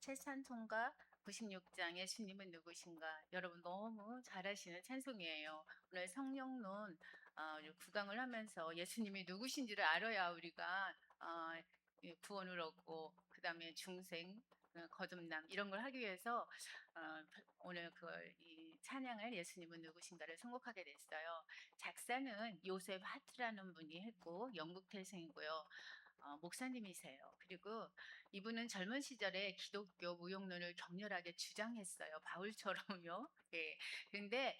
최찬송가 96장 예수님은 누구신가? 여러분 너무 잘하시는 찬송이에요. 오늘 성령론 구강을 하면서 예수님이 누구신지를 알아야 우리가 구원을 얻고 그 다음에 중생, 거듭남 이런 걸 하기 위해서 오늘 이 찬양을 예수님은 누구신가를 선곡하게 됐어요. 작사는 요셉 하트라는 분이 했고 영국 태생이고요. 목사님이세요. 그리고 이분은 젊은 시절에 기독교 무용론을 격렬하게 주장했어요. 바울처럼요. 예. 근데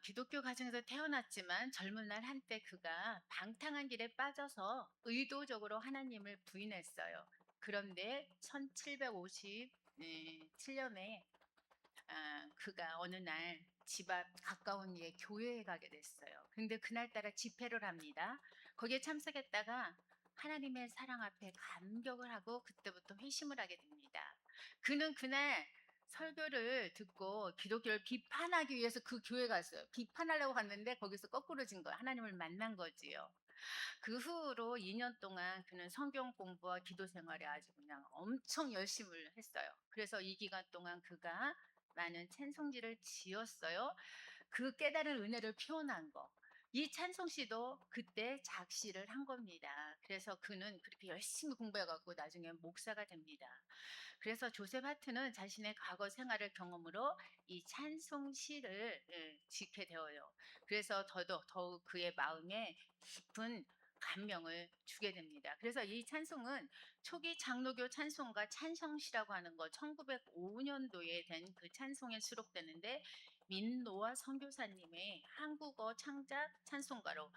기독교 가정에서 태어났지만 젊은 날 한때 그가 방탕한 길에 빠져서 의도적으로 하나님을 부인했어요. 그런데 1757년에 그가 어느 날 집 앞 가까운 교회에 가게 됐어요. 근데 그날따라 집회를 합니다. 거기에 참석했다가 하나님의 사랑 앞에 감격을 하고 그때부터 회심을 하게 됩니다. 그는 그날 설교를 듣고 기독교를 비판하기 위해서 그 교회 갔어요. 비판하려고 갔는데 거기서 거꾸로진 거예요. 하나님을 만난 거지요. 그 후로 2년 동안 그는 성경 공부와 기도 생활에 아주 그냥 엄청 열심을 했어요. 그래서 이 기간 동안 그가 많은 찬송지를 지었어요. 그 깨달은 은혜를 표현한 거. 이 찬송 씨도 그때 작시를 한 겁니다. 그래서 그는 그렇게 열심히 공부해 갖고 나중에 목사가 됩니다. 그래서 조셉 하트는 자신의 과거 생활을 경험으로 이 찬송 시를 짓게 되어요. 그래서 더욱 그의 마음에 깊은 감명을 주게 됩니다. 그래서 이 찬송은 초기 장로교 찬송가 찬성시라고 하는 거 1905년도에 된 그 찬송에 수록되는데 민노아 선교사님의 한국어 창작 찬송가로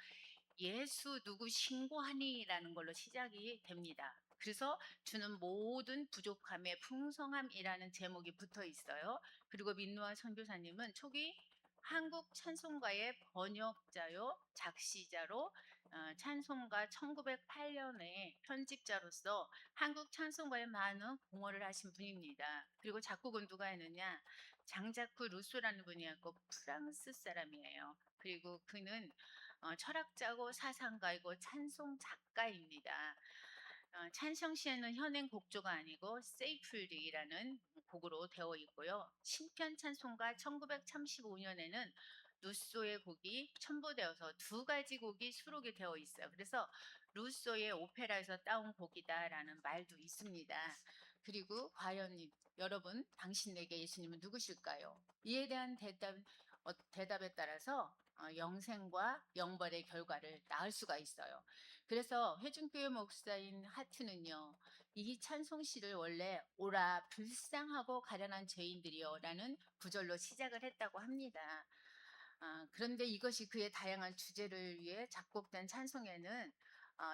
예수 누구 신고하니라는 걸로 시작이 됩니다. 그래서 주는 모든 부족함에 풍성함이라는 제목이 붙어 있어요. 그리고 민노아 선교사님은 초기 한국 찬송가의 번역자요, 작시자로 찬송가 1908년에 편집자로서 한국 찬송가에 많은 공헌을 하신 분입니다. 그리고 작곡은 누가 했느냐? 장자크 루소라는 분이었고 프랑스 사람이에요. 그리고 그는 철학자고 사상가이고 찬송 작가입니다. 찬성시에는 현행 곡조가 아니고 세이플리라는 곡으로 되어 있고요. 신편 찬송가 1935년에는 루소의 곡이 첨부되어서 두 가지 곡이 수록이 되어 있어요. 그래서 루소의 오페라에서 따온 곡이다라는 말도 있습니다. 그리고 과연 여러분 당신에게 예수님은 누구실까요? 이에 대한 대답에 따라서 영생과 영벌의 결과를 낳을 수가 있어요. 그래서 회중교회 목사인 하트는요, 이 찬송시를 원래 오라 불쌍하고 가련한 죄인들이여라는 구절로 시작을 했다고 합니다. 그런데 이것이 그의 다양한 주제를 위해 작곡된 찬송에는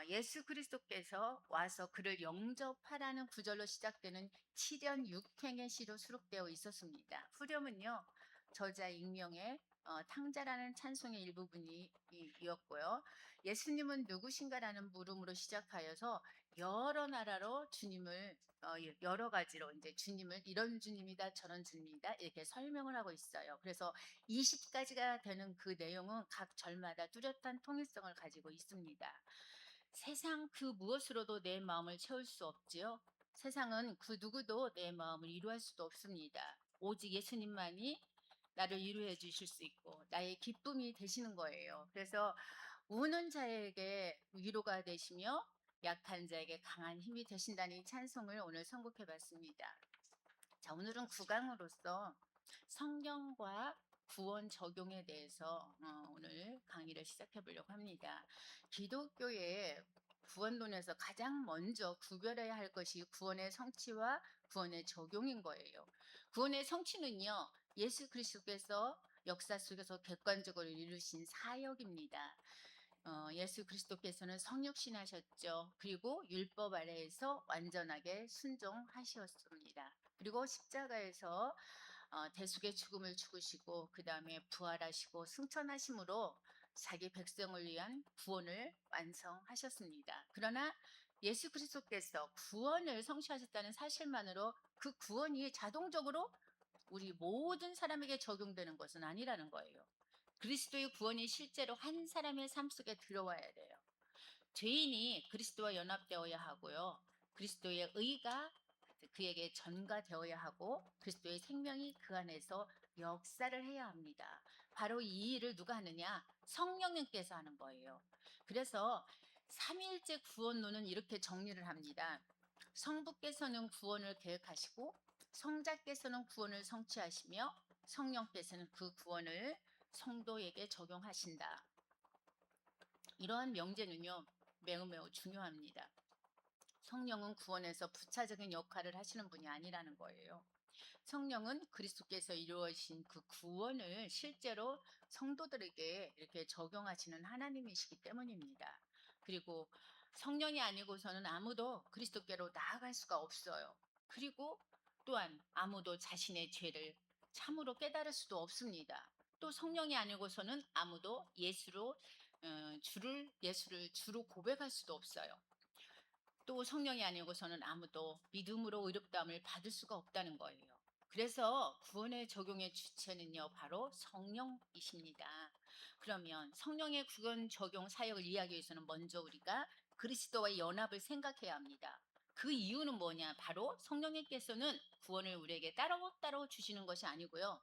예수 그리스도께서 와서 그를 영접하라는 구절로 시작되는 7연 6행의 시로 수록되어 있었습니다. 후렴은요, 저자 익명의 탕자라는 찬송의 일부분이었고요. 예수님은 누구신가라는 물음으로 시작하여서 여러 나라로 주님을 여러 가지로 이제 주님을 이런 주님이다 저런 주님이다 이렇게 설명을 하고 있어요. 그래서 20가지가 되는 그 내용은 각 절마다 뚜렷한 통일성을 가지고 있습니다. 세상 그 무엇으로도 내 마음을 채울 수 없지요. 세상은 그 누구도 내 마음을 위로할 수도 없습니다. 오직 예수님만이 나를 위로해 주실 수 있고 나의 기쁨이 되시는 거예요. 그래서 우는 자에게 위로가 되시며 약한 자에게 강한 힘이 되신다는 이 찬송을 오늘 선곡해 봤습니다. 자, 오늘은 구강으로서 성경과 구원 적용에 대해서 오늘 강의를 시작해 보려고 합니다. 기독교의 구원론에서 가장 먼저 구별해야 할 것이 구원의 성취와 구원의 적용인 거예요. 구원의 성취는요, 예수 그리스도께서 역사 속에서 객관적으로 이루신 사역입니다. 예수 그리스도께서는 성육신하셨죠. 그리고 율법 아래에서 완전하게 순종하셨습니다. 그리고 십자가에서 대속의 죽음을 죽으시고 그 다음에 부활하시고 승천하심으로 자기 백성을 위한 구원을 완성하셨습니다. 그러나 예수 그리스도께서 구원을 성취하셨다는 사실만으로 그 구원이 자동적으로 우리 모든 사람에게 적용되는 것은 아니라는 거예요. 그리스도의 구원이 실제로 한 사람의 삶 속에 들어와야 돼요. 죄인이 그리스도와 연합되어야 하고요. 그리스도의 의가 그에게 전가되어야 하고 그리스도의 생명이 그 안에서 역사를 해야 합니다. 바로 이 일을 누가 하느냐? 성령님께서 하는 거예요. 그래서 삼위일체 구원론은 이렇게 정리를 합니다. 성부께서는 구원을 계획하시고 성자께서는 구원을 성취하시며 성령께서는 그 구원을 성도에게 적용하신다. 이러한 명제는요, 매우 매우 중요합니다. 성령은 구원에서 부차적인 역할을 하시는 분이 아니라는 거예요. 성령은 그리스도께서 이루어진 그 구원을 실제로 성도들에게 이렇게 적용하시는 하나님이시기 때문입니다. 그리고 성령이 아니고서는 아무도 그리스도께로 나아갈 수가 없어요. 그리고 또한 아무도 자신의 죄를 참으로 깨달을 수도 없습니다. 또 성령이 아니고서는 아무도 예수를 주로 고백할 수도 없어요. 또 성령이 아니고서는 아무도 믿음으로 의롭다함을 받을 수가 없다는 거예요. 그래서 구원의 적용의 주체는요, 바로 성령이십니다. 그러면 성령의 구원 적용 사역을 이해하기 위해서는 먼저 우리가 그리스도와의 연합을 생각해야 합니다. 그 이유는 뭐냐? 바로 성령님께서는 구원을 우리에게 따로 주시는 것이 아니고요.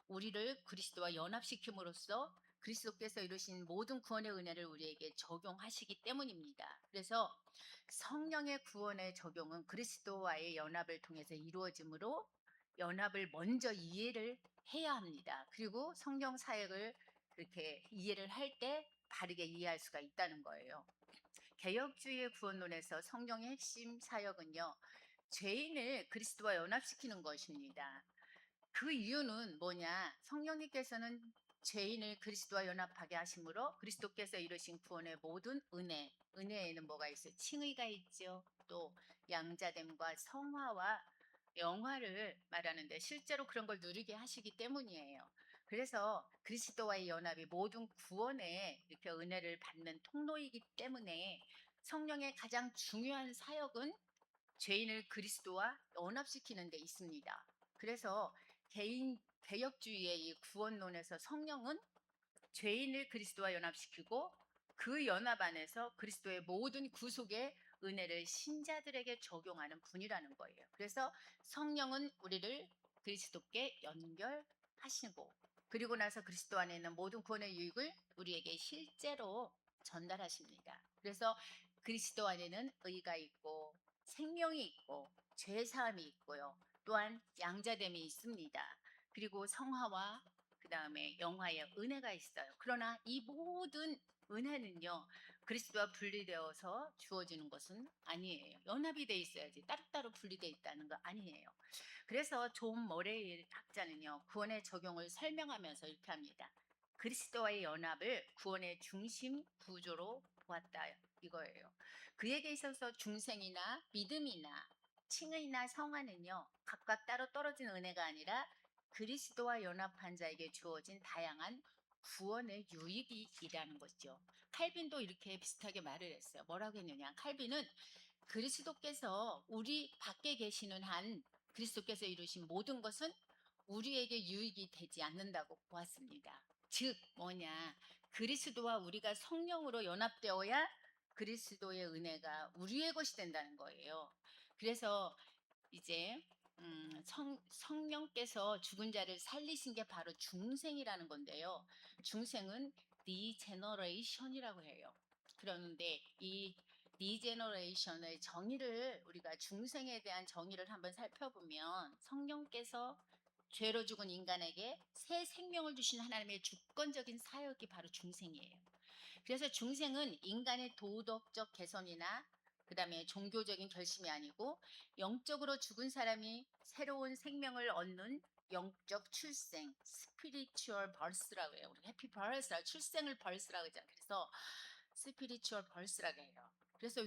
우리를 그리스도와 연합시킴으로써 그리스도께서 이루신 모든 구원의 은혜를 우리에게 적용하시기 때문입니다. 그래서 성령의 구원의 적용은 그리스도와의 연합을 통해서 이루어지므로 연합을 먼저 이해를 해야 합니다. 그리고 성령 사역을 그렇게 이해를 할 때 바르게 이해할 수가 있다는 거예요. 개혁주의의 구원론에서 성령의 핵심 사역은요, 죄인을 그리스도와 연합시키는 것입니다. 그 이유는 뭐냐? 성령님께서는 죄인을 그리스도와 연합하게 하심으로 그리스도께서 이루신 구원의 모든 은혜에는 뭐가 있어요? 칭의가 있죠. 또 양자됨과 성화와 영화를 말하는데 실제로 그런 걸 누리게 하시기 때문이에요. 그래서 그리스도와의 연합이 모든 구원에 이렇게 은혜를 받는 통로이기 때문에 성령의 가장 중요한 사역은 죄인을 그리스도와 연합시키는 데 있습니다. 그래서 개인 개혁주의의 이 구원론에서 성령은 죄인을 그리스도와 연합시키고 그 연합 안에서 그리스도의 모든 구속의 은혜를 신자들에게 적용하는 분이라는 거예요. 그래서 성령은 우리를 그리스도께 연결하시고 그리고 나서 그리스도 안에 있는 모든 구원의 유익을 우리에게 실제로 전달하십니다. 그래서 그리스도 안에는 의가 있고 생명이 있고 죄 사함이 있고요. 또한 양자됨이 있습니다. 그리고 성화와 그 다음에 영화의 은혜가 있어요. 그러나 이 모든 은혜는요, 그리스도와 분리되어서 주어지는 것은 아니에요. 연합이 돼 있어야지 따로따로 분리돼 있다는 거 아니에요. 그래서 존 머레이 학자는요, 구원의 적용을 설명하면서 이렇게 합니다. 그리스도와의 연합을 구원의 중심 구조로 보았다 이거예요. 그에게 있어서 중생이나 믿음이나 칭의나 성화는요, 각각 따로 떨어진 은혜가 아니라 그리스도와 연합한 자에게 주어진 다양한 구원의 유익이라는 거죠. 칼빈도 이렇게 비슷하게 말을 했어요. 뭐라고 했느냐? 칼빈은 그리스도께서 우리 밖에 계시는 한 그리스도께서 이루신 모든 것은 우리에게 유익이 되지 않는다고 보았습니다. 즉 뭐냐? 그리스도와 우리가 성령으로 연합되어야 그리스도의 은혜가 우리의 것이 된다는 거예요. 그래서 이제 성령께서 죽은 자를 살리신 게 바로 중생이라는 건데요. 중생은 리제너레이션이라고 해요. 그런데 이 리제너레이션의 정의를 우리가 중생에 대한 정의를 한번 살펴보면 성령께서 죄로 죽은 인간에게 새 생명을 주신 하나님의 주권적인 사역이 바로 중생이에요. 그래서 중생은 인간의 도덕적 개선이나 그다음에 종교적인 결심이 아니고 영적으로 죽은 사람이 새로운 생명을 얻는 영적 출생, 스피리추얼 벌스라고 해요. 우리 해피 벌스라 출생을 벌스라고 하잖아요. 그래서 스피리추얼 벌스라고 해요. 그래서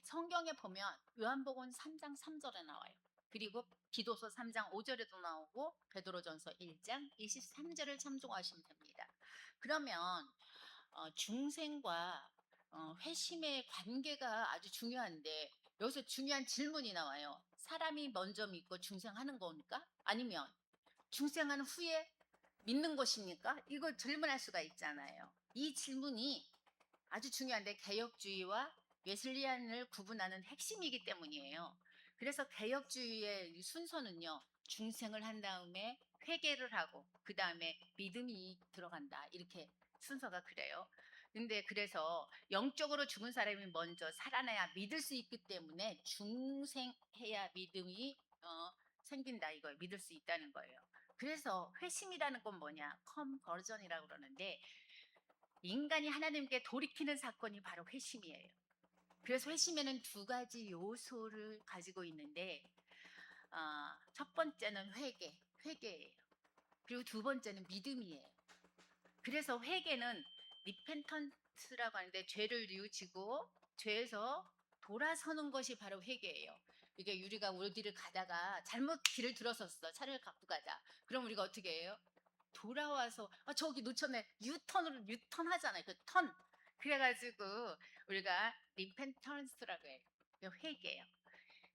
성경에 보면 요한복음 3장 3절에 나와요. 그리고 기도서 3장 5절에도 나오고 베드로전서 1장 23절을 참조하시면 됩니다. 그러면 중생과 회심의 관계가 아주 중요한데 여기서 중요한 질문이 나와요. 사람이 먼저 믿고 중생하는 겁니까? 아니면 중생한 후에 믿는 것입니까? 이걸 질문할 수가 있잖아요. 이 질문이 아주 중요한데 개혁주의와 웨슬리안을 구분하는 핵심이기 때문이에요. 그래서 개혁주의의 이 순서는요. 중생을 한 다음에 회개를 하고 그다음에 믿음이 들어간다. 이렇게 순서가 그래요. 근데 그래서 영적으로 죽은 사람이 먼저 살아나야 믿을 수 있기 때문에 중생해야 믿음이 생긴다 이거예요. 믿을 수 있다는 거예요. 그래서 회심이라는 건 뭐냐? 컨버전이라고 그러는데 인간이 하나님께 돌이키는 사건이 바로 회심이에요. 그래서 회심에는 두 가지 요소를 가지고 있는데 첫 번째는 회개예요. 그리고 두 번째는 믿음이에요. 그래서 회개는 리펜턴스라고 하는데 죄를 뉘우치고 죄에서 돌아서는 것이 바로 회개예요. 이게 우리가 어디를 가다가 잘못 길을 들어섰어. 차를 갖고 가자. 그럼 우리가 어떻게 해요? 돌아와서 저기 놓쳤네. 유턴 하잖아요. 그 턴. 그래가지고 우리가 리펜턴스라고 해요. 회개예요.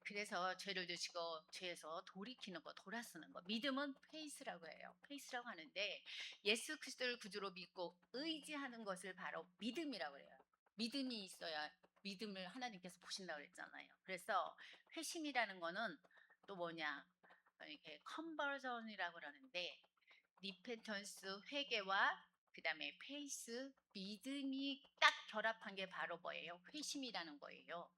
그래서 죄를 지시고 죄에서 돌이키는 거, 돌아서는 거. 믿음은 페이스라고 해요. 페이스라고 하는데 예수 그리스도를 구주로 믿고 의지하는 것을 바로 믿음이라고 해요. 믿음이 있어야 믿음을 하나님께서 보신다고 그랬잖아요. 그래서 회심이라는 거는 또 뭐냐? 이렇게 컨버전이라고 그러는데 리펜턴스 회개와 그다음에 페이스 믿음이 딱 결합한 게 바로 뭐예요? 회심이라는 거예요.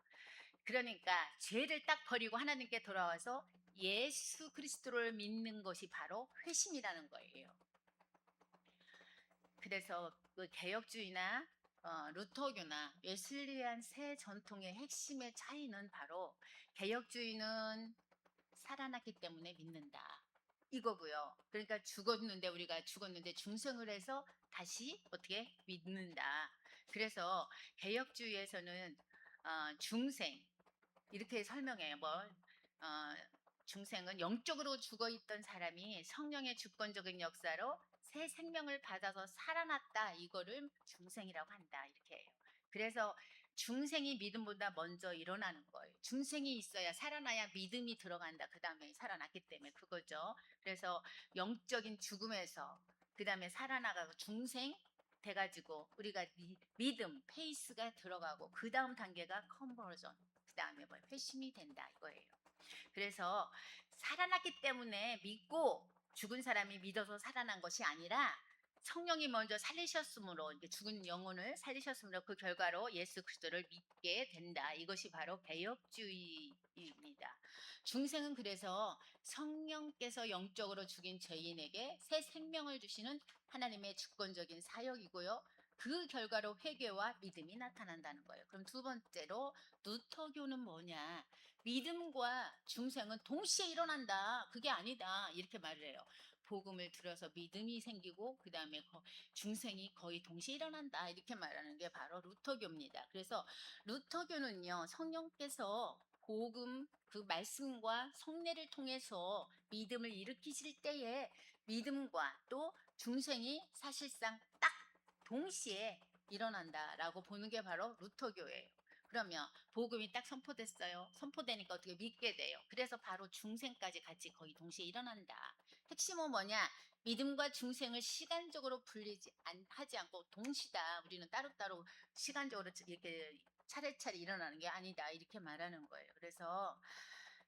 그러니까 죄를 딱 버리고 하나님께 돌아와서 예수 그리스도를 믿는 것이 바로 회심이라는 거예요. 그래서 그 개혁주의나 루터교나 웨슬리안 새 전통의 핵심의 차이는 바로 개혁주의는 살아났기 때문에 믿는다. 이거고요. 그러니까 우리가 죽었는데 중생을 해서 다시 어떻게 믿는다. 그래서 개혁주의에서는 중생 이렇게 설명해요. 중생은 영적으로 죽어 있던 사람이 성령의 주권적인 역사로 새 생명을 받아서 살아났다. 이거를 중생이라고 한다. 이렇게 해요. 그래서 중생이 믿음보다 먼저 일어나는 거예요. 중생이 있어야 살아나야 믿음이 들어간다. 그 다음에 살아났기 때문에 그거죠. 그래서 영적인 죽음에서 그 다음에 살아나가고 중생 돼가지고 우리가 믿음, 페이스가 들어가고 그 다음 단계가 컨버전. 그 다음에 회심이 된다 이거예요. 그래서 살아났기 때문에 믿고 죽은 사람이 믿어서 살아난 것이 아니라 성령이 먼저 살리셨으므로 죽은 영혼을 살리셨으므로 그 결과로 예수 그리스도를 믿게 된다. 이것이 바로 개혁주의입니다. 중생은 그래서 성령께서 영적으로 죽인 죄인에게 새 생명을 주시는 하나님의 주권적인 사역이고요. 그 결과로 회개와 믿음이 나타난다는 거예요. 그럼 두 번째로 루터교는 뭐냐? 믿음과 중생은 동시에 일어난다. 그게 아니다. 이렇게 말을 해요. 복음을 들어서 믿음이 생기고 그 다음에 중생이 거의 동시에 일어난다. 이렇게 말하는 게 바로 루터교입니다. 그래서 루터교는요. 성령께서 복음 그 말씀과 성례를 통해서 믿음을 일으키실 때에 믿음과 또 중생이 사실상 딱 동시에 일어난다라고 보는 게 바로 루터교예요. 그러면 복음이 딱 선포됐어요. 선포되니까 어떻게 믿게 돼요. 그래서 바로 중생까지 같이 거의 동시에 일어난다. 핵심은 뭐냐? 믿음과 중생을 시간적으로 하지 않고 동시다. 우리는 따로따로 시간적으로 이렇게 차례차례 일어나는 게 아니다. 이렇게 말하는 거예요. 그래서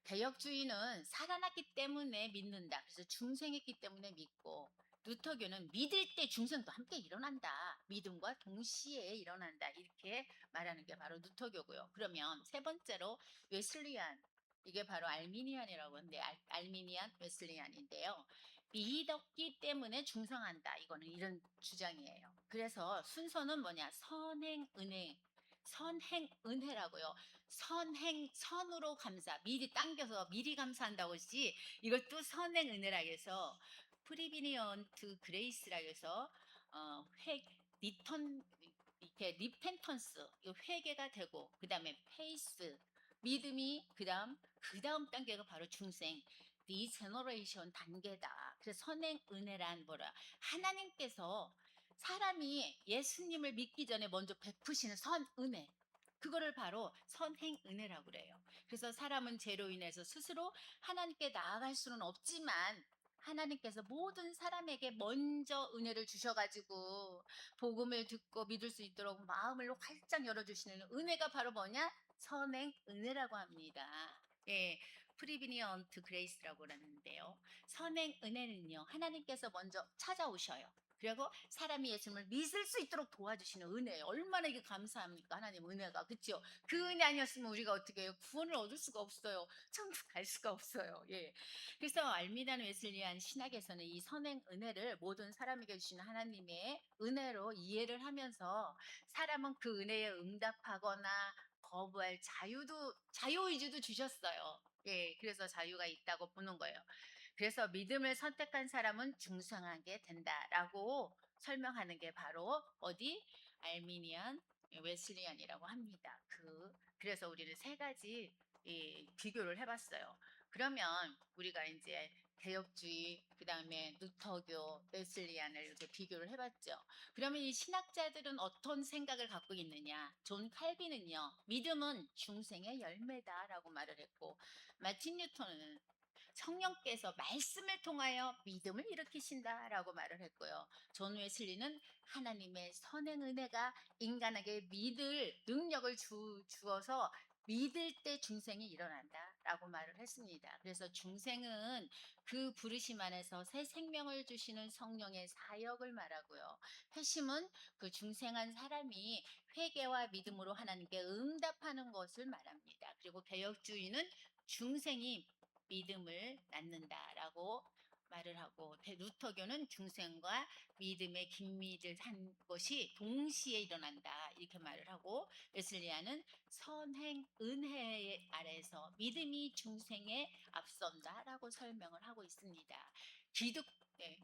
개혁주의는 살아났기 때문에 믿는다. 그래서 중생했기 때문에 믿고 루터교는 믿을 때 중생도 함께 일어난다. 믿음과 동시에 일어난다. 이렇게 말하는 게 바로 루터교고요. 그러면 세 번째로 웨슬리안 이게 바로 알미니안이라고 하는데 알미니안 웨슬리안인데요. 믿었기 때문에 중성한다. 이거는 이런 주장이에요. 그래서 순서는 뭐냐? 선행은혜라고요. 선으로 감사, 미리 당겨서 미리 감사한다고 하지 이것도 선행은혜라 해서 프리비니언트 그레이스라 해서 회 리턴 이렇게 리펜턴스 회개가 되고 그다음에 페이스 믿음이 그다음 단계가 바로 중생 리제너레이션 단계다. 그래서 선행 은혜란 뭐라 하나님께서 사람이 예수님을 믿기 전에 먼저 베푸시는 선 은혜 그거를 바로 선행 은혜라고 그래요. 그래서 사람은 죄로 인해서 스스로 하나님께 나아갈 수는 없지만 하나님께서 모든 사람에게 먼저 은혜를 주셔가지고 복음을 듣고 믿을 수 있도록 마음을 활짝 열어주시는 은혜가 바로 뭐냐? 선행 은혜라고 합니다. 예, 프리비니언트 그레이스라고 하는데요. 선행 은혜는요, 하나님께서 먼저 찾아오셔요. 그리고 사람이 예수님을 믿을 수 있도록 도와주시는 은혜예요. 얼마나 이게 감사합니까? 하나님 은혜가. 그렇죠? 그 은혜 아니었으면 우리가 어떻게 해요? 구원을 얻을 수가 없어요. 천국 갈 수가 없어요. 예. 그래서 알미단 웨슬리안 신학에서는 이 선행 은혜를 모든 사람에게 주시는 하나님의 은혜로 이해를 하면서 사람은 그 은혜에 응답하거나 거부할 자유의지도 주셨어요. 예, 그래서 자유가 있다고 보는 거예요. 그래서 믿음을 선택한 사람은 중성하게 된다라고 설명하는 게 바로 어디 알미니안 웨슬리안이라고 합니다. 그래서 우리는 세 가지 비교를 해봤어요. 그러면 우리가 이제 개혁주의, 그 다음에 루터교, 웨슬리안을 이렇게 비교를 해봤죠. 그러면 이 신학자들은 어떤 생각을 갖고 있느냐? 존 칼빈은요, 믿음은 중생의 열매다라고 말을 했고, 마틴 뉴턴은 성령께서 말씀을 통하여 믿음을 일으키신다라고 말을 했고요. 존 웨슬리는 하나님의 선행 은혜가 인간에게 믿을 능력을 주어서 믿을 때 중생이 일어난다라고 말을 했습니다. 그래서 중생은 그 부르심 안에서 새 생명을 주시는 성령의 사역을 말하고요. 회심은 그 중생한 사람이 회개와 믿음으로 하나님께 응답하는 것을 말합니다. 그리고 개혁주의는 중생이 믿음을 낳는다라고 말을 하고, 루터교는 중생과 믿음의 긴밀한 것이 동시에 일어난다 이렇게 말을 하고, 웨슬리안은 선행 은혜 아래서 믿음이 중생에 앞선다라고 설명을 하고 있습니다. 기독 네.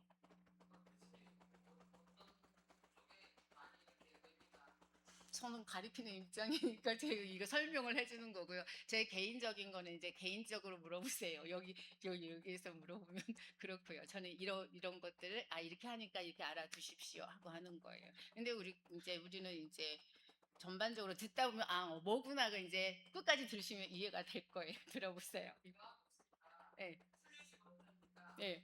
저는 가리키는 입장이니까 제가 이거 설명을 해주는 거고요. 제 개인적인 거는 이제 개인적으로 물어보세요. 여기에서 물어보면 그렇고요. 저는 이런 것들을 이렇게 하니까 이렇게 알아두십시오 하고 하는 거예요. 근데 우리는 이제 전반적으로 듣다 보면 뭐구나가 이제 끝까지 들으시면 이해가 될 거예요. 들어보세요. 네. 네.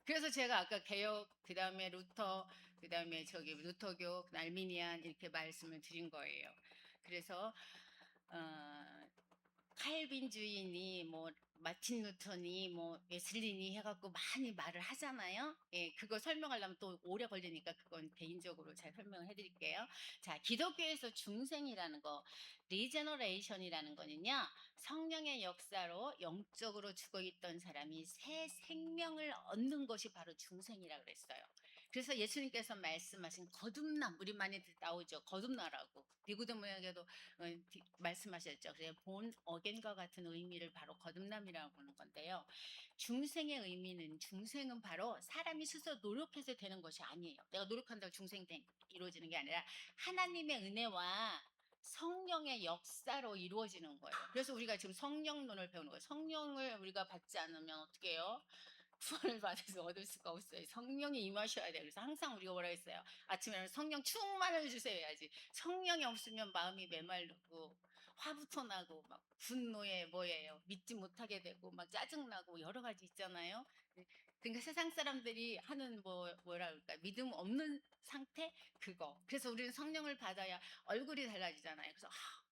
그래서 제가 아까 개혁, 그 다음에 루터, 그 다음에 저기 루터교, 알미니안 이렇게 말씀을 드린 거예요. 그래서 어, 칼빈 주인이 뭐 마틴 루터니 뭐 웨슬리니 해갖고 많이 말을 하잖아요. 예, 그거 설명하려면 또 오래 걸리니까 그건 개인적으로 잘 설명을 해드릴게요. 자, 기독교에서 중생이라는 거, 리제너레이션이라는 거는요, 성령의 역사로 영적으로 죽어 있던 사람이 새 생명을 얻는 것이 바로 중생이라 그랬어요. 그래서 예수님께서 말씀하신 거듭남, 우리 많이 나오죠. 거듭나라고. 니고데모에게도 말씀하셨죠. 그래서 본 어겐과 같은 의미를 바로 거듭남이라고 하는 건데요. 중생의 의미는, 중생은 바로 사람이 스스로 노력해서 되는 것이 아니에요. 내가 노력한다고 이루어지는 게 아니라 하나님의 은혜와 성령의 역사로 이루어지는 거예요. 그래서 우리가 지금 성령론을 배우는 거예요. 성령을 우리가 받지 않으면 어떻게 해요? 구원을 받아서 얻을 수가 없어요. 성령이 임하셔야 돼요. 그래서 항상 우리가 뭐라 했어요? 아침에 성령 충만을 주세요 해야지. 성령이 없으면 마음이 메말르고 화부터 나고 막 분노에 뭐예요? 믿지 못하게 되고 막 짜증나고 여러 가지 있잖아요. 그러니까 세상 사람들이 하는 뭐라 그럴까? 믿음 없는 상태 그거. 그래서 우리는 성령을 받아야 얼굴이 달라지잖아요. 그래서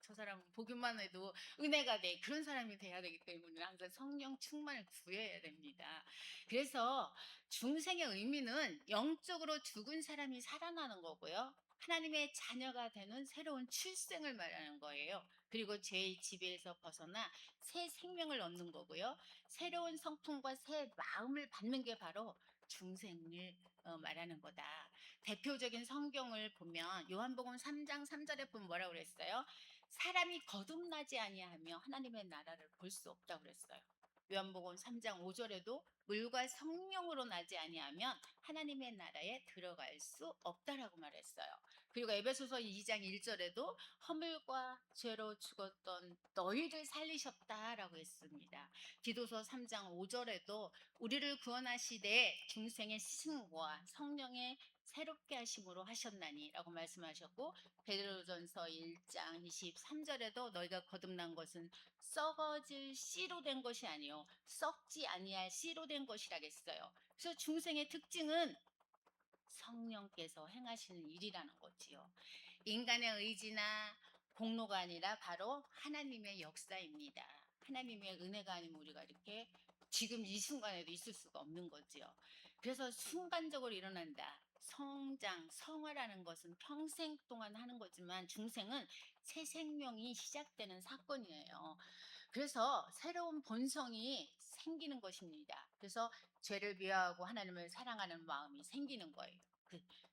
저 사람은 보기만 해도 은혜가 돼. 그런 사람이 돼야 되기 때문에 항상 성령 충만을 구해야 됩니다. 그래서 중생의 의미는 영적으로 죽은 사람이 살아나는 거고요. 하나님의 자녀가 되는 새로운 출생을 말하는 거예요. 그리고 죄의 지배에서 벗어나 새 생명을 얻는 거고요. 새로운 성품과 새 마음을 받는 게 바로 중생을 말하는 거다. 대표적인 성경을 보면 요한복음 3장 3절에 보면 뭐라고 그랬어요? 사람이 거듭나지 아니하며 하나님의 나라를 볼 수 없다고 그랬어요. 요한복음 3장 5절에도 물과 성령으로 나지 아니하면 하나님의 나라에 들어갈 수 없다라고 말했어요. 그리고 에베소서 2장 1절에도 허물과 죄로 죽었던 너희를 살리셨다라고 했습니다. 디도서 3장 5절에도 우리를 구원하시되 중생의 씻음과 성령의 새롭게 하심으로 하셨나니라고 말씀하셨고, 베드로전서 1장 23절에도 너희가 거듭난 것은 썩어질 씨로 된 것이 아니요 썩지 아니할 씨로 된 것이라겠어요. 그래서 중생의 특징은 성령께서 행하시는 일이라는 거지요. 인간의 의지나 공로가 아니라 바로 하나님의 역사입니다. 하나님의 은혜가 아니면 우리가 이렇게 지금 이 순간에도 있을 수가 없는 거지요. 그래서 순간적으로 일어난다. 성장, 성화라는 것은 평생 동안 하는 거지만 중생은 새 생명이 시작되는 사건이에요. 그래서 새로운 본성이 생기는 것입니다. 그래서 죄를 미워하고 하나님을 사랑하는 마음이 생기는 거예요.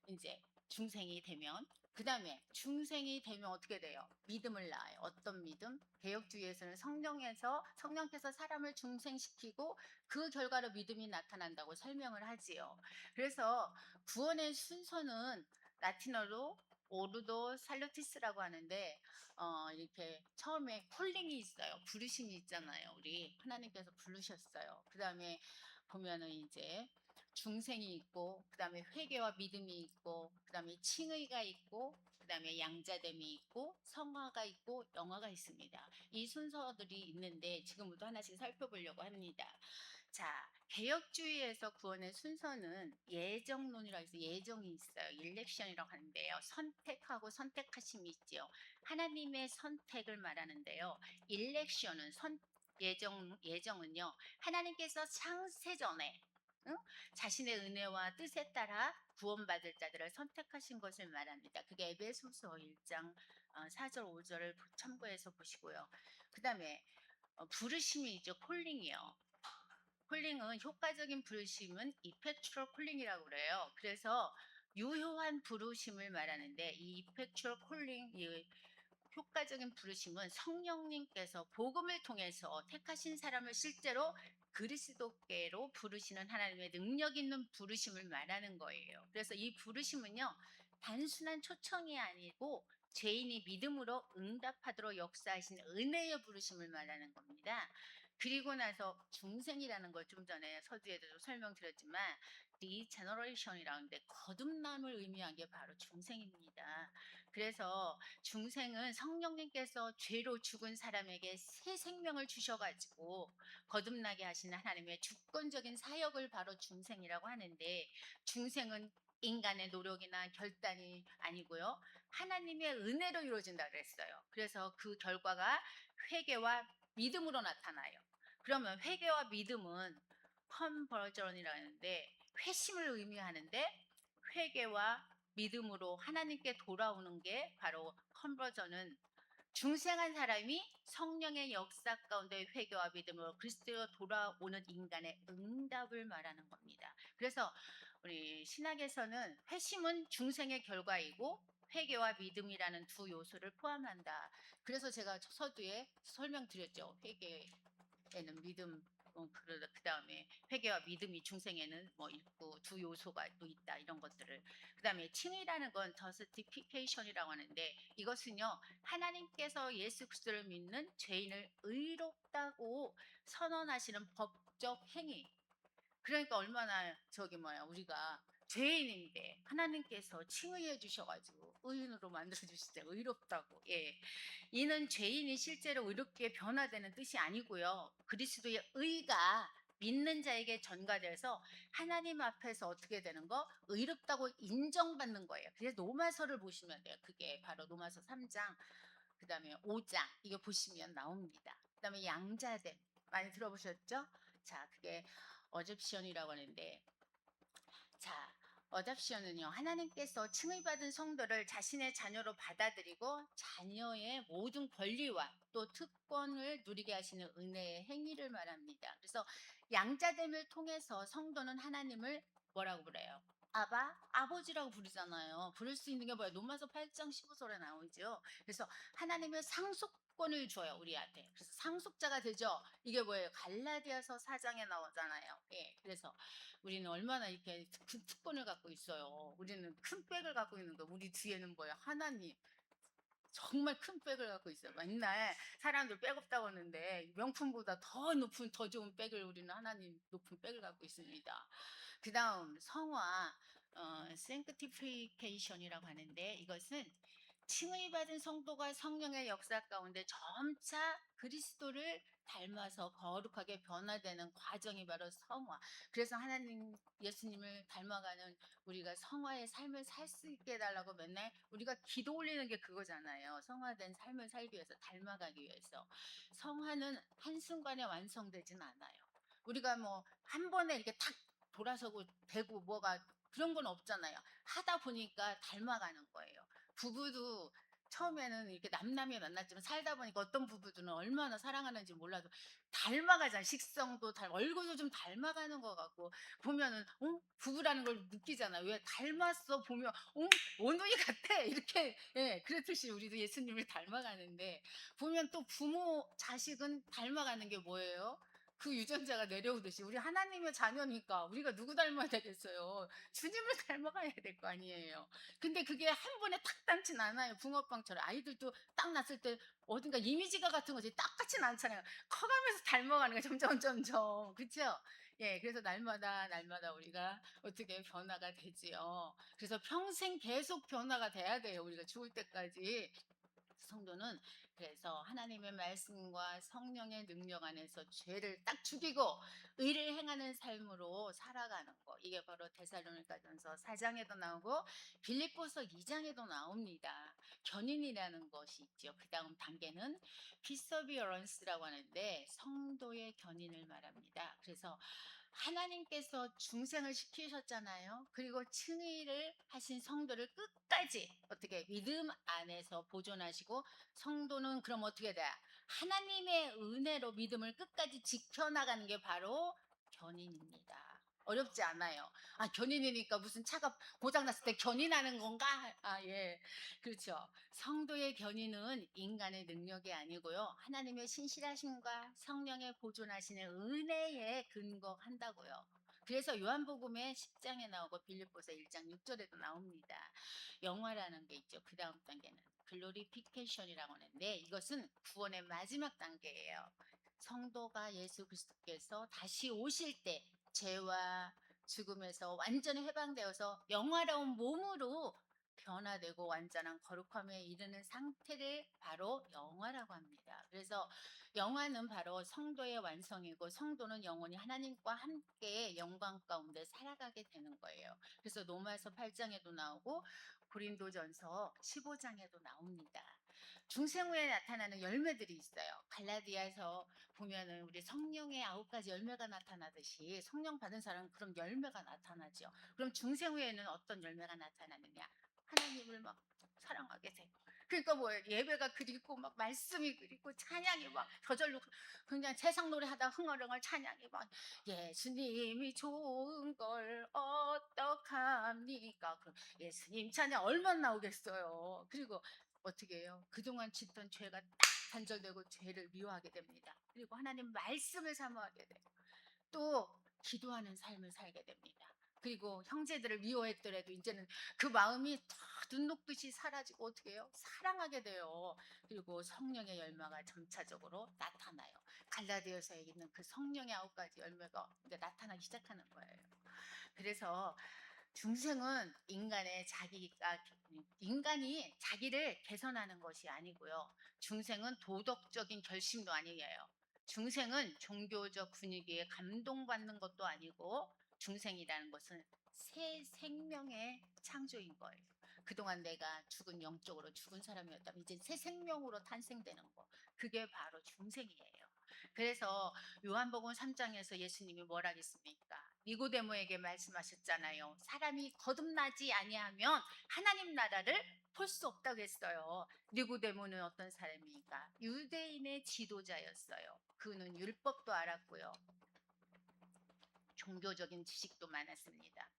이제 중생이 되면 그다음에 중생이 되면 어떻게 돼요? 믿음을 낳아요. 어떤 믿음? 개혁주의에서는 성령께서 사람을 중생시키고 그 결과로 믿음이 나타난다고 설명을 하지요. 그래서 구원의 순서는 라틴어로 오르도 살루티스라고 하는데 이렇게 처음에 콜링이 있어요. 부르심이 있잖아요. 우리 하나님께서 부르셨어요. 그다음에 보면은 이제 중생이 있고 그다음에 회개와 믿음이 있고 그다음에 칭의가 있고 그다음에 양자됨이 있고 성화가 있고 영화가 있습니다. 이 순서들이 있는데 지금부터 하나씩 살펴보려고 합니다. 자, 개혁주의에서 구원의 순서는 예정론이라고 해서 예정이 있어요. 일렉션이라고 하는데요. 선택하고 선택하심이 있지요. 하나님의 선택을 말하는데요. 일렉션은 예정은요. 하나님께서 창세 전에 응? 자신의 은혜와 뜻에 따라 구원받을 자들을 선택하신 것을 말합니다. 그게 에베소서 1장 4절 5절을 참고해서 보시고요. 그다음에 부르심이 있죠. 콜링이요. 콜링은 효과적인 부르심은 이펙추얼 콜링이라고 그래요. 그래서 유효한 부르심을 말하는데 이 이펙추얼 콜링, 이 효과적인 부르심은 성령님께서 복음을 통해서 택하신 사람을 실제로 그리스도께로 부르시는 하나님의 능력 있는 부르심을 말하는 거예요. 그래서 이 부르심은요, 단순한 초청이 아니고 죄인이 믿음으로 응답하도록 역사하신 은혜의 부르심을 말하는 겁니다. 그리고 나서 중생이라는 걸 좀 전에 서두에도 설명드렸지만 리제너레이션이라는데 거듭남을 의미한 게 바로 중생입니다. 그래서 중생은 성령님께서 죄로 죽은 사람에게 새 생명을 주셔가지고 거듭나게 하시는 하나님의 주권적인 사역을 바로 중생이라고 하는데 중생은 인간의 노력이나 결단이 아니고요. 하나님의 은혜로 이루어진다 그랬어요. 그래서 그 결과가 회개와 믿음으로 나타나요. 그러면 회개와 믿음은 컨버전이라는데 회심을 의미하는데 회개와 믿음으로 하나님께 돌아오는 게 바로 컨버전은 중생한 사람이 성령의 역사 가운데 회개와 믿음으로 그리스도로 돌아오는 인간의 응답을 말하는 겁니다. 그래서 우리 신학에서는 회심은 중생의 결과이고 회개와 믿음이라는 두 요소를 포함한다. 그래서 제가 서두에 설명드렸죠. 회개에는 믿음, 그다음에 회개와 믿음이 중생에는 뭐 있고 두 요소가 또 있다 이런 것들을 그다음에 칭의라는 건 저스티피케이션이라고 하는데 이것은요 하나님께서 예수 그리스도를 믿는 죄인을 의롭다고 선언하시는 법적 행위. 그러니까 얼마나 우리가 죄인인데 하나님께서 칭의해 주셔가지고 의인으로 만들어 주시죠. 의롭다고. 예. 이는 죄인이 실제로 의롭게 변화되는 뜻이 아니고요. 그리스도의 의가 믿는 자에게 전가돼서 하나님 앞에서 어떻게 되는 거? 의롭다고 인정받는 거예요. 그래서 로마서를 보시면 돼요. 그게 바로 로마서 3장, 그다음에 5장 이거 보시면 나옵니다. 그다음에 양자됨 많이 들어보셨죠? 자, 그게 어접션이라고 하는데 자, 어답션은요, 하나님께서 칭의받은 성도를 자신의 자녀로 받아들이고 자녀의 모든 권리와 또 특권을 누리게 하시는 은혜의 행위를 말합니다. 그래서 양자됨을 통해서 성도는 하나님을 뭐라고 그래요? 아버지라고 부르잖아요. 부를 수 있는 게 뭐예요? 로마서 8장 15절에 나오죠. 그래서 하나님의 상속권을 줘요, 우리한테. 그래서 상속자가 되죠. 이게 뭐예요? 갈라디아서 4장에 나오잖아요. 예. 그래서 우리는 얼마나 이렇게 큰 특권을 갖고 있어요. 우리는 큰 백을 갖고 있는 거. 우리 뒤에는 뭐야? 하나님. 정말 큰 백을 갖고 있어요. 맨날 사람들 백 없다고 하는데 명품보다 더 높은 더 좋은 백을 우리는 하나님 높은 백을 갖고 있습니다. 그다음 성화 sanctification이라고 하는데 이것은 칭의받은 성도가 성령의 역사 가운데 점차 그리스도를 닮아서 거룩하게 변화되는 과정이 바로 성화. 그래서 하나님 예수님을 닮아가는 우리가 성화의 삶을 살 수 있게 해달라고 맨날 우리가 기도 올리는 게 그거잖아요. 성화된 삶을 살기 위해서, 닮아가기 위해서. 성화는 한순간에 완성되진 않아요. 우리가 뭐 한 번에 이렇게 탁 돌아서고 되고 뭐가 그런 건 없잖아요. 하다 보니까 닮아가는 거예요. 부부도 처음에는 이렇게 남남이 만났지만 살다 보니까 어떤 부부들은 얼마나 사랑하는지 몰라도 닮아가잖아요. 식성도 얼굴도 좀 닮아가는 것 같고 보면은 부부라는 걸 느끼잖아요. 왜 닮았어 보면 원동이 같아 이렇게, 예, 그렇듯이 우리도 예수님을 닮아가는데 보면 또 부모 자식은 닮아가는 게 뭐예요? 그 유전자가 내려오듯이 우리 하나님의 자녀니까 우리가 누구 닮아야 되겠어요? 주님을 닮아가야 될 거 아니에요. 근데 그게 한 번에 탁 닮진 않아요. 붕어빵처럼 아이들도 딱 낳았을 때 어딘가 이미지가 같은 거지 딱 같진 않잖아요. 커가면서 닮아가는 거예요. 점점 그렇죠? 예, 그래서 날마다 우리가 어떻게 변화가 되지요. 그래서 평생 계속 변화가 돼야 돼요. 우리가 죽을 때까지. 성도는 그래서 하나님의 말씀과 성령의 능력 안에서 죄를 딱 죽이고 의를 행하는 삶으로 살아가는 거. 이게 바로 데살로니가전서 4장에도 나오고 빌립보서 2장에도 나옵니다. 견인이라는 것이 있죠. 그다음 단계는 피서비어런스라고 하는데 성도의 견인을 말합니다. 그래서 하나님께서 중생을 시키셨잖아요. 그리고 칭의를 하신 성도를 끝까지 어떻게 믿음 안에서 보존하시고, 성도는 그럼 어떻게 돼? 하나님의 은혜로 믿음을 끝까지 지켜나가는 게 바로 견인입니다. 어렵지 않아요. 아, 견인이니까 무슨 차가 고장났을 때 견인하는 건가? 아, 예. 그렇죠. 성도의 견인은 인간의 능력이 아니고요. 하나님의 신실하심과 성령의 보존하시는 은혜에 근거한다고요. 그래서 요한복음의 10장에 나오고 빌립보서 1장 6절에도 나옵니다. 영화라는 게 있죠. 그 다음 단계는 글로리피케이션이라고 하는데 이것은 구원의 마지막 단계예요. 성도가 예수 그리스도께서 다시 오실 때 죄와 죽음에서 완전히 해방되어서 영화로운 몸으로 변화되고 완전한 거룩함에 이르는 상태를 바로 영화라고 합니다. 그래서 영화는 바로 성도의 완성이고 성도는 영원히 하나님과 함께 영광 가운데 살아가게 되는 거예요. 그래서 로마서 8장에도 나오고 고린도전서 15장에도 나옵니다. 중생 후에 나타나는 열매들이 있어요. 갈라디아서 보면은 우리 성령의 9가지 열매가 나타나듯이 성령 받은 사람은 그런 열매가 나타나죠. 그럼 중생 후에는 어떤 열매가 나타나느냐? 하나님을 막 사랑하게 되고. 그러니까 뭐예요? 예배가 그리고 막 말씀이 그리고 찬양이 막 저절로 그냥 세상 노래 하다 흥얼흥얼 찬양이 막 예수님이 좋은 걸 어떡합니까? 그럼 예수님 찬양 얼마나 나오겠어요. 그리고 어떻게 해요? 그동안 짓던 죄가 딱 단절되고 죄를 미워하게 됩니다. 그리고 하나님 말씀을 사모하게 돼요. 또 기도하는 삶을 살게 됩니다. 그리고 형제들을 미워했더라도 이제는 그 마음이 다 눈 녹듯이 사라지고 어떻게 해요? 사랑하게 돼요. 그리고 성령의 열매가 점차적으로 나타나요. 갈라디아서에 있는 그 성령의 9가지 열매가 이제 나타나기 시작하는 거예요. 그래서 중생은 인간이 자기를 개선하는 것이 아니고요. 중생은 도덕적인 결심도 아니에요. 중생은 종교적 분위기에 감동받는 것도 아니고 중생이라는 것은 새 생명의 창조인 거예요. 그동안 내가 영적으로 죽은 사람이었다면 이제 새 생명으로 탄생되는 거. 그게 바로 중생이에요. 그래서 요한복음 3장에서 예수님이 뭐라 했습니까? 니고데모에게 말씀하셨잖아요. 사람이 거듭나지 아니하면 하나님 나라를 볼 수 없다고 했어요. 니고데모는 어떤 사람입니까? 유대인의 지도자였어요. 그는 율법도 알았고요. 종교적인 지식도 많았습니다.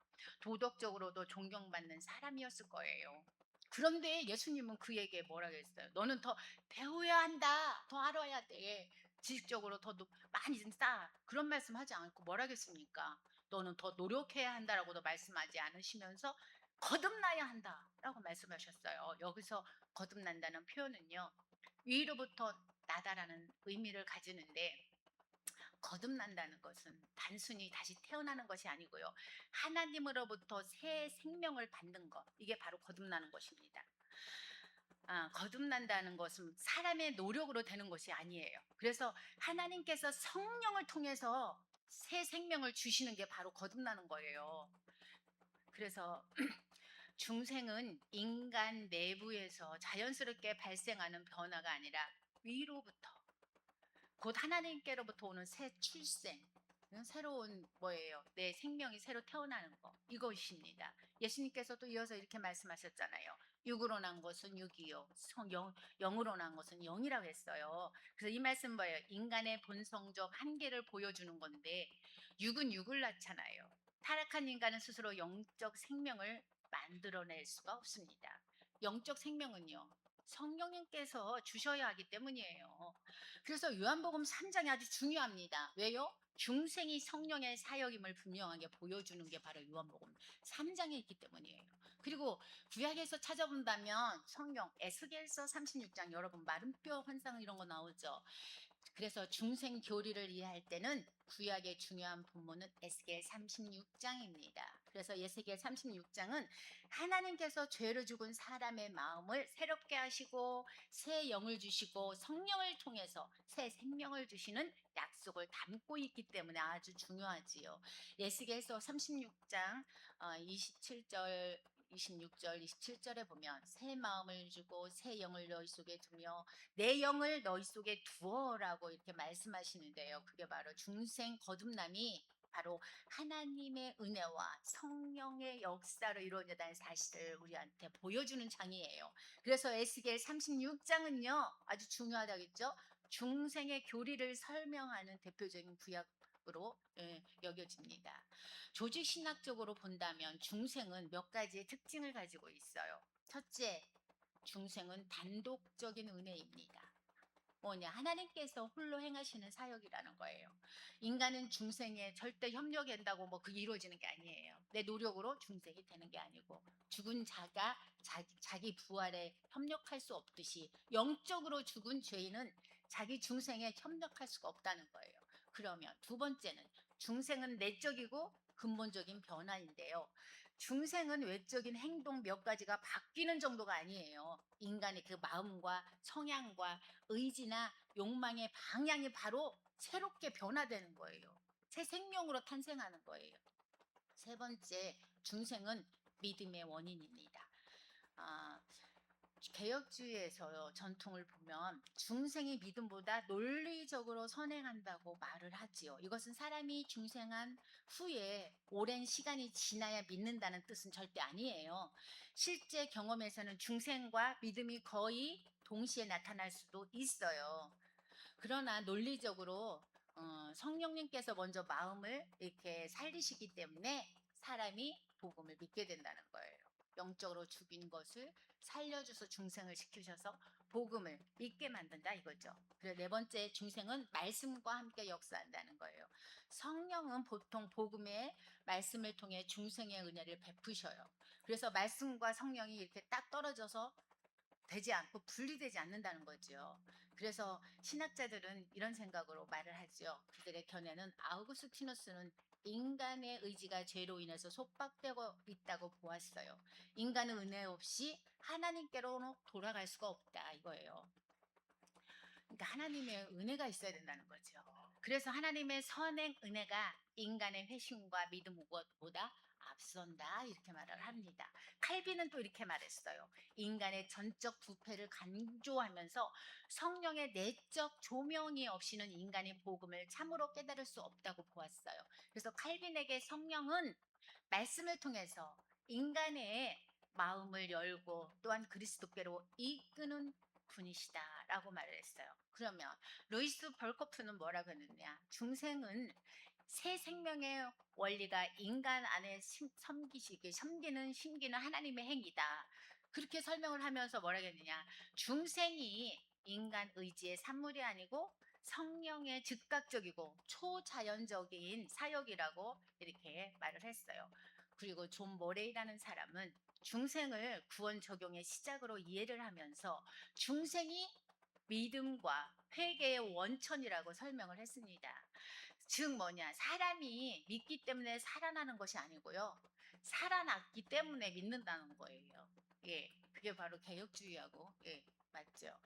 도덕적으로도 존경받는 사람이었을 거예요. 그런데 예수님은 그에게 뭐라고 했어요? 너는 더 배워야 한다. 더 알아야 돼. 지식적으로 더 많이 쌓아. 그런 말씀 하지 않고 뭐라고 했습니까? 너는 더 노력해야 한다라고도 말씀하지 않으시면서 거듭나야 한다라고 말씀하셨어요. 여기서 거듭난다는 표현은요. 위로부터 나다라는 의미를 가지는데 거듭난다는 것은 단순히 다시 태어나는 것이 아니고요. 하나님으로부터 새 생명을 받는 것. 이게 바로 거듭나는 것입니다. 거듭난다는 것은 사람의 노력으로 되는 것이 아니에요. 그래서 하나님께서 성령을 통해서 새 생명을 주시는 게 바로 거듭나는 거예요. 그래서 중생은 인간 내부에서 자연스럽게 발생하는 변화가 아니라 위로부터, 곧 하나님께로부터 오는 새 출생, 새로운 뭐예요? 내 생명이 새로 태어나는 거, 이것입니다. 예수님께서도 이어서 이렇게 말씀하셨잖아요. 육으로 난 것은 육이요, 영으로 난 것은 영이라고 했어요. 그래서 이 말씀 뭐예요? 인간의 본성적 한계를 보여주는 건데, 육은 육을 낳잖아요. 타락한 인간은 스스로 영적 생명을 만들어낼 수가 없습니다. 영적 생명은요, 성령님께서 주셔야 하기 때문이에요. 그래서 요한복음 3장이 아주 중요합니다. 왜요? 중생이 성령의 사역임을 분명하게 보여주는 게 바로 요한복음 3장에 있기 때문이에요. 그리고 구약에서 찾아본다면 성령, 에스겔서 36장 여러분 마름뼈 환상 이런 거 나오죠. 그래서 중생 교리를 이해할 때는 구약의 중요한 본문은 에스겔 36장입니다. 그래서 에스겔 36장은 하나님께서 죄를 죽은 사람의 마음을 새롭게 하시고 새 영을 주시고 성령을 통해서 새 생명을 주시는 약속을 담고 있기 때문에 아주 중요하지요. 에스겔서 36장 27절 26절 27절에 보면 새 마음을 주고 새 영을 너희 속에 두며 내 영을 너희 속에 두어라고 이렇게 말씀하시는데요. 그게 바로 중생 거듭남이 바로 하나님의 은혜와 성령의 역사로 이루어진다는 사실을 우리한테 보여주는 장이에요. 그래서 에스겔 36장은요 아주 중요하다겠죠. 중생의 교리를 설명하는 대표적인 구약으로 여겨집니다. 조직 신학적으로 본다면 중생은 몇 가지의 특징을 가지고 있어요. 첫째, 중생은 단독적인 은혜입니다. 뭐냐, 하나님께서 홀로 행하시는 사역이라는 거예요. 인간은 중생에 절대 협력한다고 뭐 그게 이루어지는 게 아니에요. 내 노력으로 중생이 되는 게 아니고 죽은 자가 자기 부활에 협력할 수 없듯이 영적으로 죽은 죄인은 자기 중생에 협력할 수가 없다는 거예요. 그러면 두 번째는 중생은 내적이고 근본적인 변화인데요. 중생은 외적인 행동 몇 가지가 바뀌는 정도가 아니에요. 인간의 그 마음과 성향과 의지나 욕망의 방향이 바로 새롭게 변화되는 거예요. 새 생명으로 탄생하는 거예요. 세 번째, 중생은 믿음의 원인입니다. 아, 개혁주의에서 전통을 보면 중생이 믿음보다 논리적으로 선행한다고 말을 하지요. 이것은 사람이 중생한 후에 오랜 시간이 지나야 믿는다는 뜻은 절대 아니에요. 실제 경험에서는 중생과 믿음이 거의 동시에 나타날 수도 있어요. 그러나 논리적으로 성령님께서 먼저 마음을 이렇게 살리시기 때문에 사람이 복음을 믿게 된다는 거예요. 영적으로 죽인 것을 살려줘서 중생을 시키셔서 복음을 믿게 만든다 이거죠. 그리고 네 번째, 중생은 말씀과 함께 역사한다는 거예요. 성령은 보통 복음의 말씀을 통해 중생의 은혜를 베푸셔요. 그래서 말씀과 성령이 이렇게 딱 떨어져서 되지 않고 분리되지 않는다는 거죠. 그래서 신학자들은 이런 생각으로 말을 하죠. 그들의 견해는 아우구스티누스는 인간의 의지가 죄로 인해서 속박되고 있다고 보았어요. 인간은 은혜 없이 하나님께로 돌아갈 수가 없다 이거예요. 그러니까 하나님의 은혜가 있어야 된다는 거죠. 그래서 하나님의 선행 은혜가 인간의 회심과 믿음 무엇보다 앞선다 이렇게 말을 합니다. 칼빈은 또 이렇게 말했어요. 인간의 전적 부패를 강조하면서 성령의 내적 조명이 없이는 인간이 복음을 참으로 깨달을 수 없다고 보았어요. 그래서 칼빈에게 성령은 말씀을 통해서 인간의 마음을 열고 또한 그리스도께로 이끄는 분이시다라고 말을 했어요. 그러면 루이스 벌코프는 뭐라고 했느냐? 중생은 새 생명의 원리가 인간 안에 섬기는 심기는 하나님의 행위다. 그렇게 설명을 하면서 뭐라고 했느냐? 중생이 인간 의지의 산물이 아니고 성령의 즉각적이고 초자연적인 사역이라고 이렇게 말을 했어요. 그리고 존 모레이라는 사람은 중생을 구원 적용의 시작으로 이해를 하면서 중생이 믿음과 회개의 원천이라고 설명을 했습니다. 즉 뭐냐? 사람이 믿기 때문에 살아나는 것이 아니고요. 살아났기 때문에 믿는다는 거예요. 예. 그게 바로 개혁주의하고 맞죠.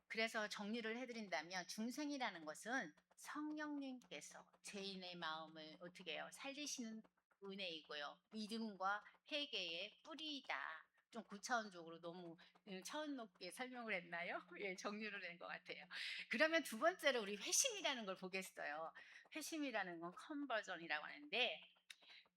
그래서 정리를 해드린다면 중생이라는 것은 성령님께서 죄인의 마음을 어떻게 해요? 살리시는 은혜이고요. 믿음과 회개의 뿌리이다. 좀 고차원적으로 너무 차원 높게 설명을 했나요? 예, 정리를 낸 것 같아요. 그러면 두 번째로 우리 회심이라는 걸 보겠어요. 회심이라는 건 컨버전이라고 하는데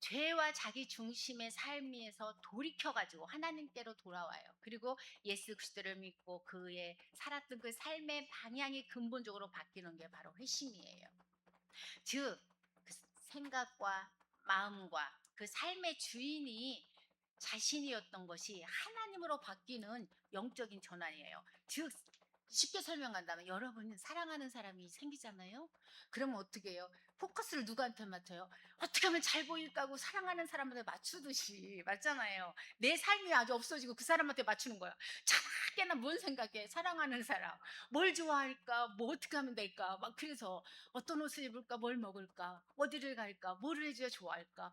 죄와 자기 중심의 삶에서 돌이켜 가지고 하나님께로 돌아와요. 그리고 예수 그리스도를 믿고 그의 살았던 그 삶의 방향이 근본적으로 바뀌는 게 바로 회심이에요. 즉, 그 생각과 마음과 그 삶의 주인이 자신이었던 것이 하나님으로 바뀌는 영적인 전환이에요. 즉, 쉽게 설명한다면 여러분 사랑하는 사람이 생기잖아요. 그러면 어떻게 해요? 포커스를 누구한테 맞춰요? 어떻게 하면 잘 보일까 하고 사랑하는 사람한테 맞추듯이 맞잖아요. 내 삶이 아주 없어지고 그 사람한테 맞추는 거야. 자나깨나 뭔 생각해? 사랑하는 사람. 뭘 좋아할까? 뭐 어떻게 하면 될까? 막 그래서 어떤 옷을 입을까? 뭘 먹을까? 어디를 갈까? 뭐를 해줘야 좋아할까?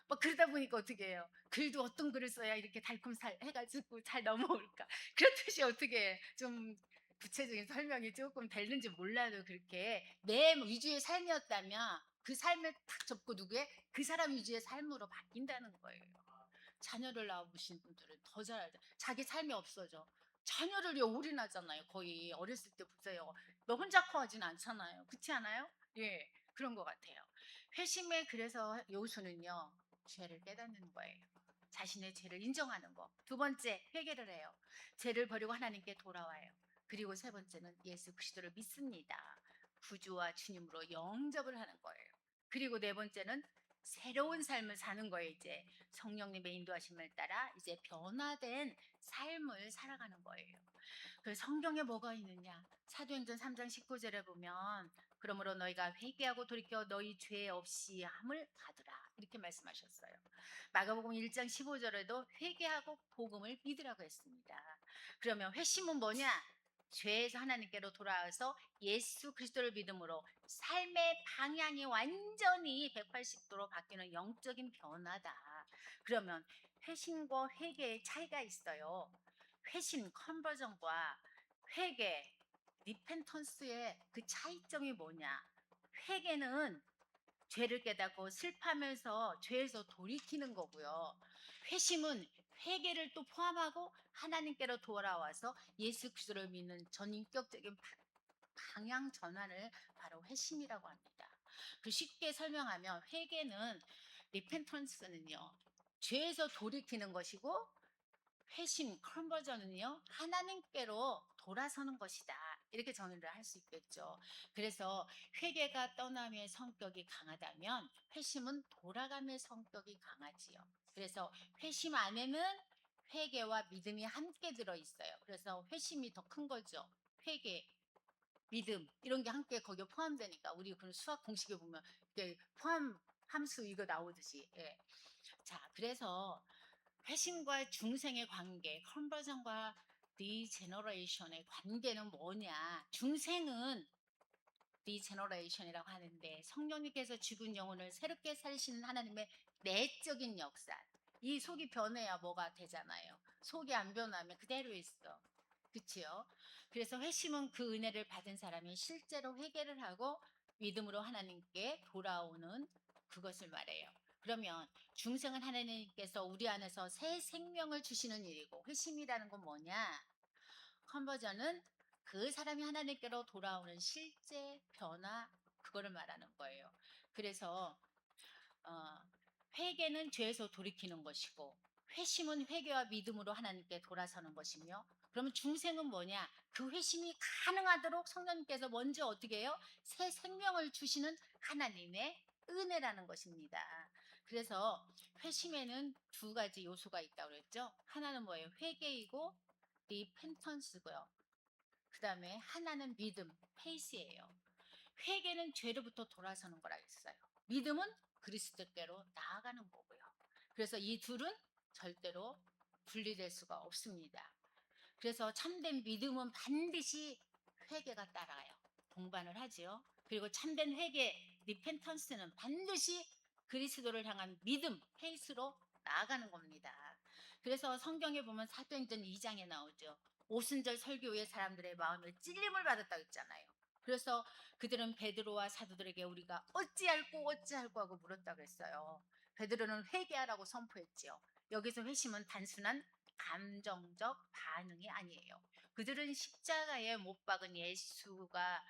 막 그러다 보니까 어떻게 해요? 글도 어떤 글을 써야 이렇게 달콤살 해가지고 잘 넘어올까? 그렇듯이 어떻게 좀 구체적인 설명이 조금 되는지 몰라도 그렇게 내 위주의 삶이었다면 그 삶을 탁 접고 누구의 그 사람 위주의 삶으로 바뀐다는 거예요. 자녀를 낳아보신 분들은 더 잘 알죠. 자기 삶이 없어져. 자녀를 올인하잖아요. 거의 어렸을 때 보세요. 너 혼자 커하진 않잖아요. 그렇지 않아요? 예, 그런 것 같아요. 회심의 그래서 요소는요. 죄를 깨닫는 거예요. 자신의 죄를 인정하는 거. 두 번째, 회개를 해요. 죄를 버리고 하나님께 돌아와요. 그리고 세 번째는 예수 그리스도를 믿습니다. 구주와 주님으로 영접을 하는 거예요. 그리고 네 번째는 새로운 삶을 사는 거예요. 이제 성령님의 인도하심을 따라 이제 변화된 삶을 살아가는 거예요. 그 성경에 뭐가 있느냐? 사도행전 3장 19절에 보면 그러므로 너희가 회개하고 돌이켜 너희 죄 없이 함을 받으라 이렇게 말씀하셨어요. 마가복음 1장 15절에도 회개하고 복음을 믿으라고 했습니다. 그러면 회심은 뭐냐? 죄에서 하나님께로 돌아와서 예수 그리스도를 믿음으로 삶의 방향이 완전히 180도로 바뀌는 영적인 변화다. 그러면 회심과 회개의 차이가 있어요. 회심 컨버전과 회개 리펜턴스의 그 차이점이 뭐냐? 회개는 죄를 깨닫고 슬퍼하면서 죄에서 돌이키는 거고요. 회심은 회개를 또 포함하고 하나님께로 돌아와서 예수 그리스도를 믿는 전인격적인 방향 전환을 바로 회심이라고 합니다. 그 쉽게 설명하면 회개는 리펜턴스는요. 죄에서 돌이키는 것이고 회심 컨버전은요 하나님께로 돌아서는 것이다 이렇게 정의를 할 수 있겠죠. 그래서 회개가 떠남의 성격이 강하다면 회심은 돌아감의 성격이 강하지요. 그래서 회심 안에는 회개와 믿음이 함께 들어 있어요. 그래서 회심이 더 큰 거죠. 회개, 믿음 이런 게 함께 거기에 포함되니까 우리 그 수학 공식에 보면 이게 포함 함수 이거 나오듯이 자 그래서 회심과 중생의 관계, 컨버전과 리제너레이션의 관계는 뭐냐? 중생은 리제너레이션이라고 하는데 성령님께서 죽은 영혼을 새롭게 살리시는 하나님의 내적인 역사. 이 속이 변해야 뭐가 되잖아요. 속이 안 변하면 그대로 있어. 그치요? 그래서 회심은 그 은혜를 받은 사람이 실제로 회개를 하고 믿음으로 하나님께 돌아오는 그것을 말해요. 그러면 중생은 하나님께서 우리 안에서 새 생명을 주시는 일이고 회심이라는 건 뭐냐? 컨버전은 그 사람이 하나님께로 돌아오는 실제 변화 그거를 말하는 거예요. 그래서 어, 회개는 죄에서 돌이키는 것이고 회심은 회개와 믿음으로 하나님께 돌아서는 것이며 그러면 중생은 뭐냐? 그 회심이 가능하도록 성령님께서 먼저 어떻게 해요? 새 생명을 주시는 하나님의 은혜라는 것입니다. 그래서 회심에는 두 가지 요소가 있다고 그랬죠. 하나는 뭐예요? 회개이고 리펜턴스고요. 그 다음에 하나는 믿음, 페이스예요. 회개는 죄로부터 돌아서는 거라 했어요. 믿음은 그리스도께로 나아가는 거고요. 그래서 이 둘은 절대로 분리될 수가 없습니다. 그래서 참된 믿음은 반드시 회개가 따라요. 동반을 하지요. 그리고 참된 회개, 리펜턴스는 반드시 그리스도를 향한 믿음, 페이스로 나아가는 겁니다. 그래서 성경에 보면 사도행전 2장에 나오죠. 오순절 설교 후에 사람들의 마음에 찔림을 받았다고 했잖아요. 그래서 그들은 베드로와 사도들에게 우리가 어찌할꼬 하고 물었다고 했어요. 베드로는 회개하라고 선포했지요. 여기서 회심은 단순한 감정적 반응이 아니에요. 그들은 십자가에 못 박은 예수가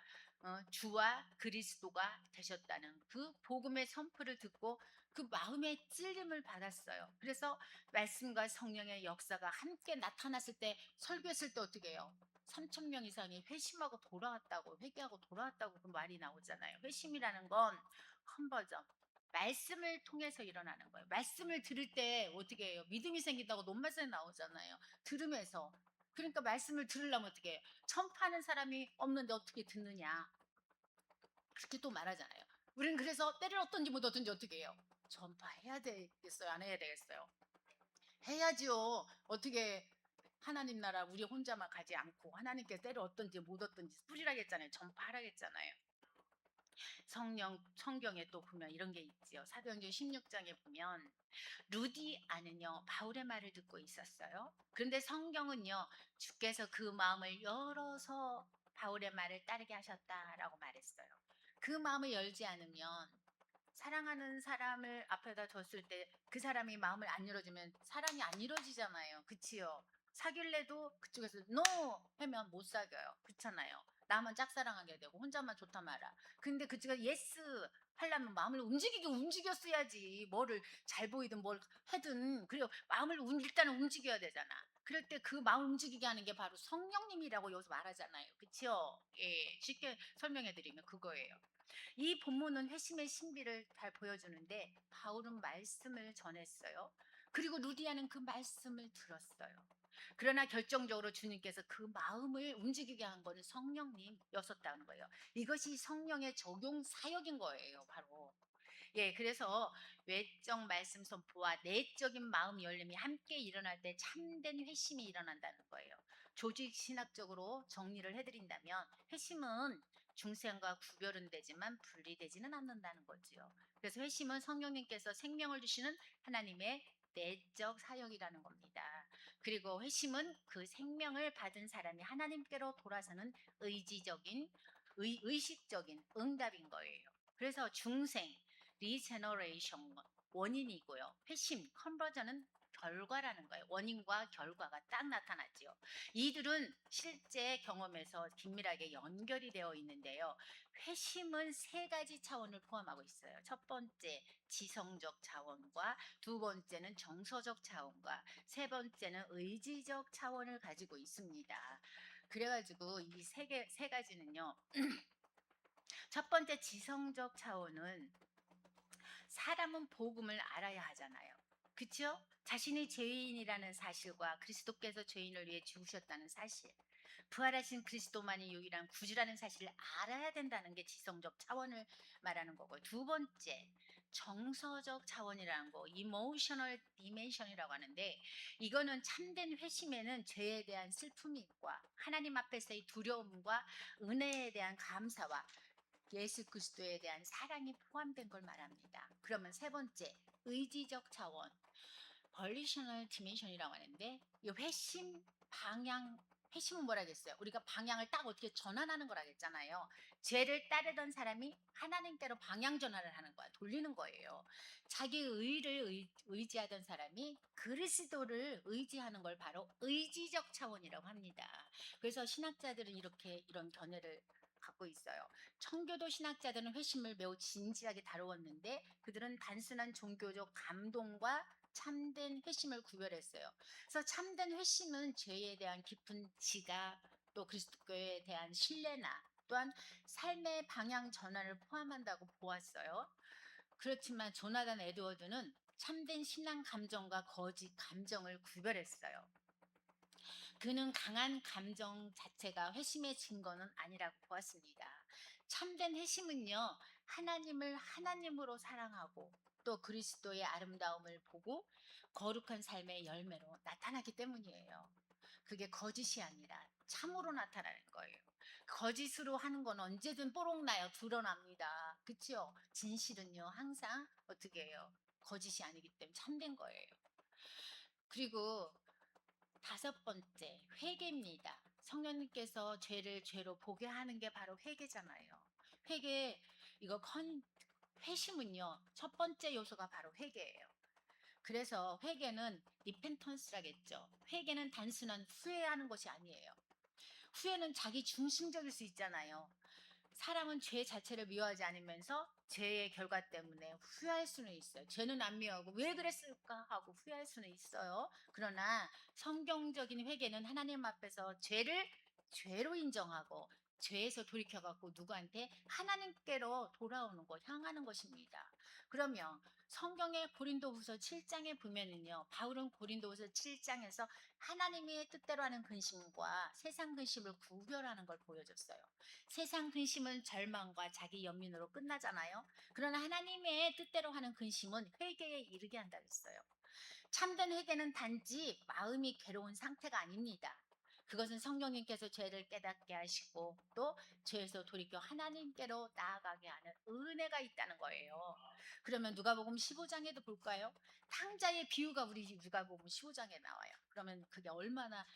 주와 그리스도가 되셨다는 그 복음의 선포를 듣고 그 마음의 찔림을 받았어요. 그래서 말씀과 성령의 역사가 함께 나타났을 때, 설교했을 때 어떻게 해요? 3천 명 이상이 회심하고 돌아왔다고, 회개하고 돌아왔다고 그 말이 나오잖아요. 회심이라는 건 컨버전, 말씀을 통해서 일어나는 거예요. 말씀을 들을 때 어떻게 해요? 믿음이 생긴다고 논말씀에 나오잖아요. 들으면서. 그러니까 말씀을 들으려면 어떻게 해요? 전파하는 사람이 없는데 어떻게 듣느냐? 그렇게 또 말하잖아요. 우리는 그래서 때를 얻든지 못 얻든지 어떻게 해요? 전파해야 되겠어요? 안 해야 되겠어요? 해야지요. 어떻게 하나님 나라 우리 혼자만 가지 않고 하나님께 때를 얻든지 못 얻든지 뿌리라겠잖아요. 전파하라겠잖아요. 성경에 또 보면 이런 게 있지요. 사도행전 16장에 보면 루디 아는요 바울의 말을 듣고 있었어요. 그런데 성경은요 주께서 그 마음을 열어서 바울의 말을 따르게 하셨다라고 말했어요. 그 마음을 열지 않으면, 사랑하는 사람을 앞에다 뒀을 때 그 사람이 마음을 안 열어주면 사랑이 안 이루어지잖아요. 그치요? 사귈래도 그쪽에서 NO 하면 못 사귀어요. 그렇잖아요. 나만 짝사랑하게 되고 혼자만 좋다 말아. 근데 그쪽가 예스 하려면 마음을 움직이게 움직였어야지. 뭐를 잘 보이든 뭘 하든. 그리고 마음을 일단은 움직여야 되잖아. 그럴 때 그 마음을 움직이게 하는 게 바로 성령님이라고 여기서 말하잖아요. 그치요? 예, 쉽게 설명해 드리면 그거예요. 이 본문은 회심의 신비를 잘 보여주는데 바울은 말씀을 전했어요. 그리고 루디아는 그 말씀을 들었어요. 그러나 결정적으로 주님께서 그 마음을 움직이게 한 것은 성령님이었다는 거예요. 이것이 성령의 적용 사역인 거예요, 바로. 예, 그래서 외적 말씀 선포와 내적인 마음 열림이 함께 일어날 때 참된 회심이 일어난다는 거예요. 조직 신학적으로 정리를 해드린다면 회심은 중생과 구별은 되지만 분리되지는 않는다는 거지요. 그래서 회심은 성령님께서 생명을 주시는 하나님의 내적 사역이라는 겁니다. 그리고 회심은 그 생명을 받은 사람이 하나님께로 돌아서는 의지적인 의식적인 응답인 거예요. 그래서 중생 리제너레이션 원인이고요. 회심 컨버전은 결과라는 거예요. 원인과 결과가 딱 나타나지요. 이들은 실제 경험에서 긴밀하게 연결이 되어 있는데요. 회심은 세 가지 차원을 포함하고 있어요. 첫 번째 지성적 차원과, 두 번째는 정서적 차원과, 세 번째는 의지적 차원을 가지고 있습니다. 그래가지고 이 세 가지는요. 첫 번째 지성적 차원은, 사람은 복음을 알아야 하잖아요. 그렇죠? 자신이 죄인이라는 사실과 그리스도께서 죄인을 위해 죽으셨다는 사실, 부활하신 그리스도만이 유일한 구주라는 사실을 알아야 된다는 게 지성적 차원을 말하는 거고요. 두 번째, 정서적 차원이라는 거, 이모셔널 디멘션이라고 하는데, 이거는 참된 회심에는 죄에 대한 슬픔과 하나님 앞에서의 두려움과 은혜에 대한 감사와 예수 그리스도에 대한 사랑이 포함된 걸 말합니다. 그러면 세 번째, 의지적 차원, 벌리셔널 디멘션이라고 하는데, 이 회심 방향, 회심은 뭐라겠어요? 우리가 방향을 딱 어떻게 전환하는 거라겠잖아요. 죄를 따르던 사람이 하나님께로 방향 전환을 하는 거야. 돌리는 거예요. 자기 의를 의지하던 사람이 그리스도를 의지하는 걸 바로 의지적 차원이라고 합니다. 그래서 신학자들은 이렇게 이런 견해를 갖고 있어요. 청교도 신학자들은 회심을 매우 진지하게 다루었는데, 그들은 단순한 종교적 감동과 참된 회심을 구별했어요. 그래서 참된 회심은 죄에 대한 깊은 지각, 또 그리스도에 대한 신뢰나 또한 삶의 방향 전환을 포함한다고 보았어요. 그렇지만 조나단 에드워드는 참된 신앙 감정과 거짓 감정을 구별했어요. 그는 강한 감정 자체가 회심의 증거는 아니라고 보았습니다. 참된 회심은요, 하나님을 하나님으로 사랑하고 또 그리스도의 아름다움을 보고 거룩한 삶의 열매로 나타나기 때문이에요. 그게 거짓이 아니라 참으로 나타나는 거예요. 거짓으로 하는 건 언제든 뽀록나요. 드러납니다. 그치요? 진실은요, 항상 어떻게 해요? 거짓이 아니기 때문에 참된 거예요. 그리고 다섯 번째, 회개입니다. 성령님께서 죄를 죄로 보게 하는 게 바로 회개잖아요. 회개, 이거 회심은요, 첫 번째 요소가 바로 회개예요. 그래서 회개는 리펜턴스라겠죠. 회개는 단순한 후회하는 것이 아니에요. 후회는 자기 중심적일 수 있잖아요. 사람은 죄 자체를 미워하지 않으면서 죄의 결과 때문에 후회할 수는 있어요. 죄는 안 미워하고 왜 그랬을까 하고 후회할 수는 있어요. 그러나 성경적인 회개는 하나님 앞에서 죄를 죄로 인정하고 죄에서 돌이켜갖고 누구한테 하나님께로 돌아오는 것, 향하는 것입니다. 그러면 성경의 고린도후서 7장에 보면은요, 바울은 고린도후서 7장에서 하나님의 뜻대로 하는 근심과 세상 근심을 구별하는 걸 보여줬어요. 세상 근심은 절망과 자기 연민으로 끝나잖아요. 그러나 하나님의 뜻대로 하는 근심은 회개에 이르게 한다 했어요. 참된 회개는 단지 마음이 괴로운 상태가 아닙니다. 그것은 성령님께서 죄를 깨닫게 하시고 또 죄에서 돌이켜 하나님께로 나아가게 하는 은혜가 있다는 거예요. 그러면 누가복음 15장에도 볼까요? 탕자의 비유가 우리 누가복음 15장에 나와요. 그러면 그게 얼마나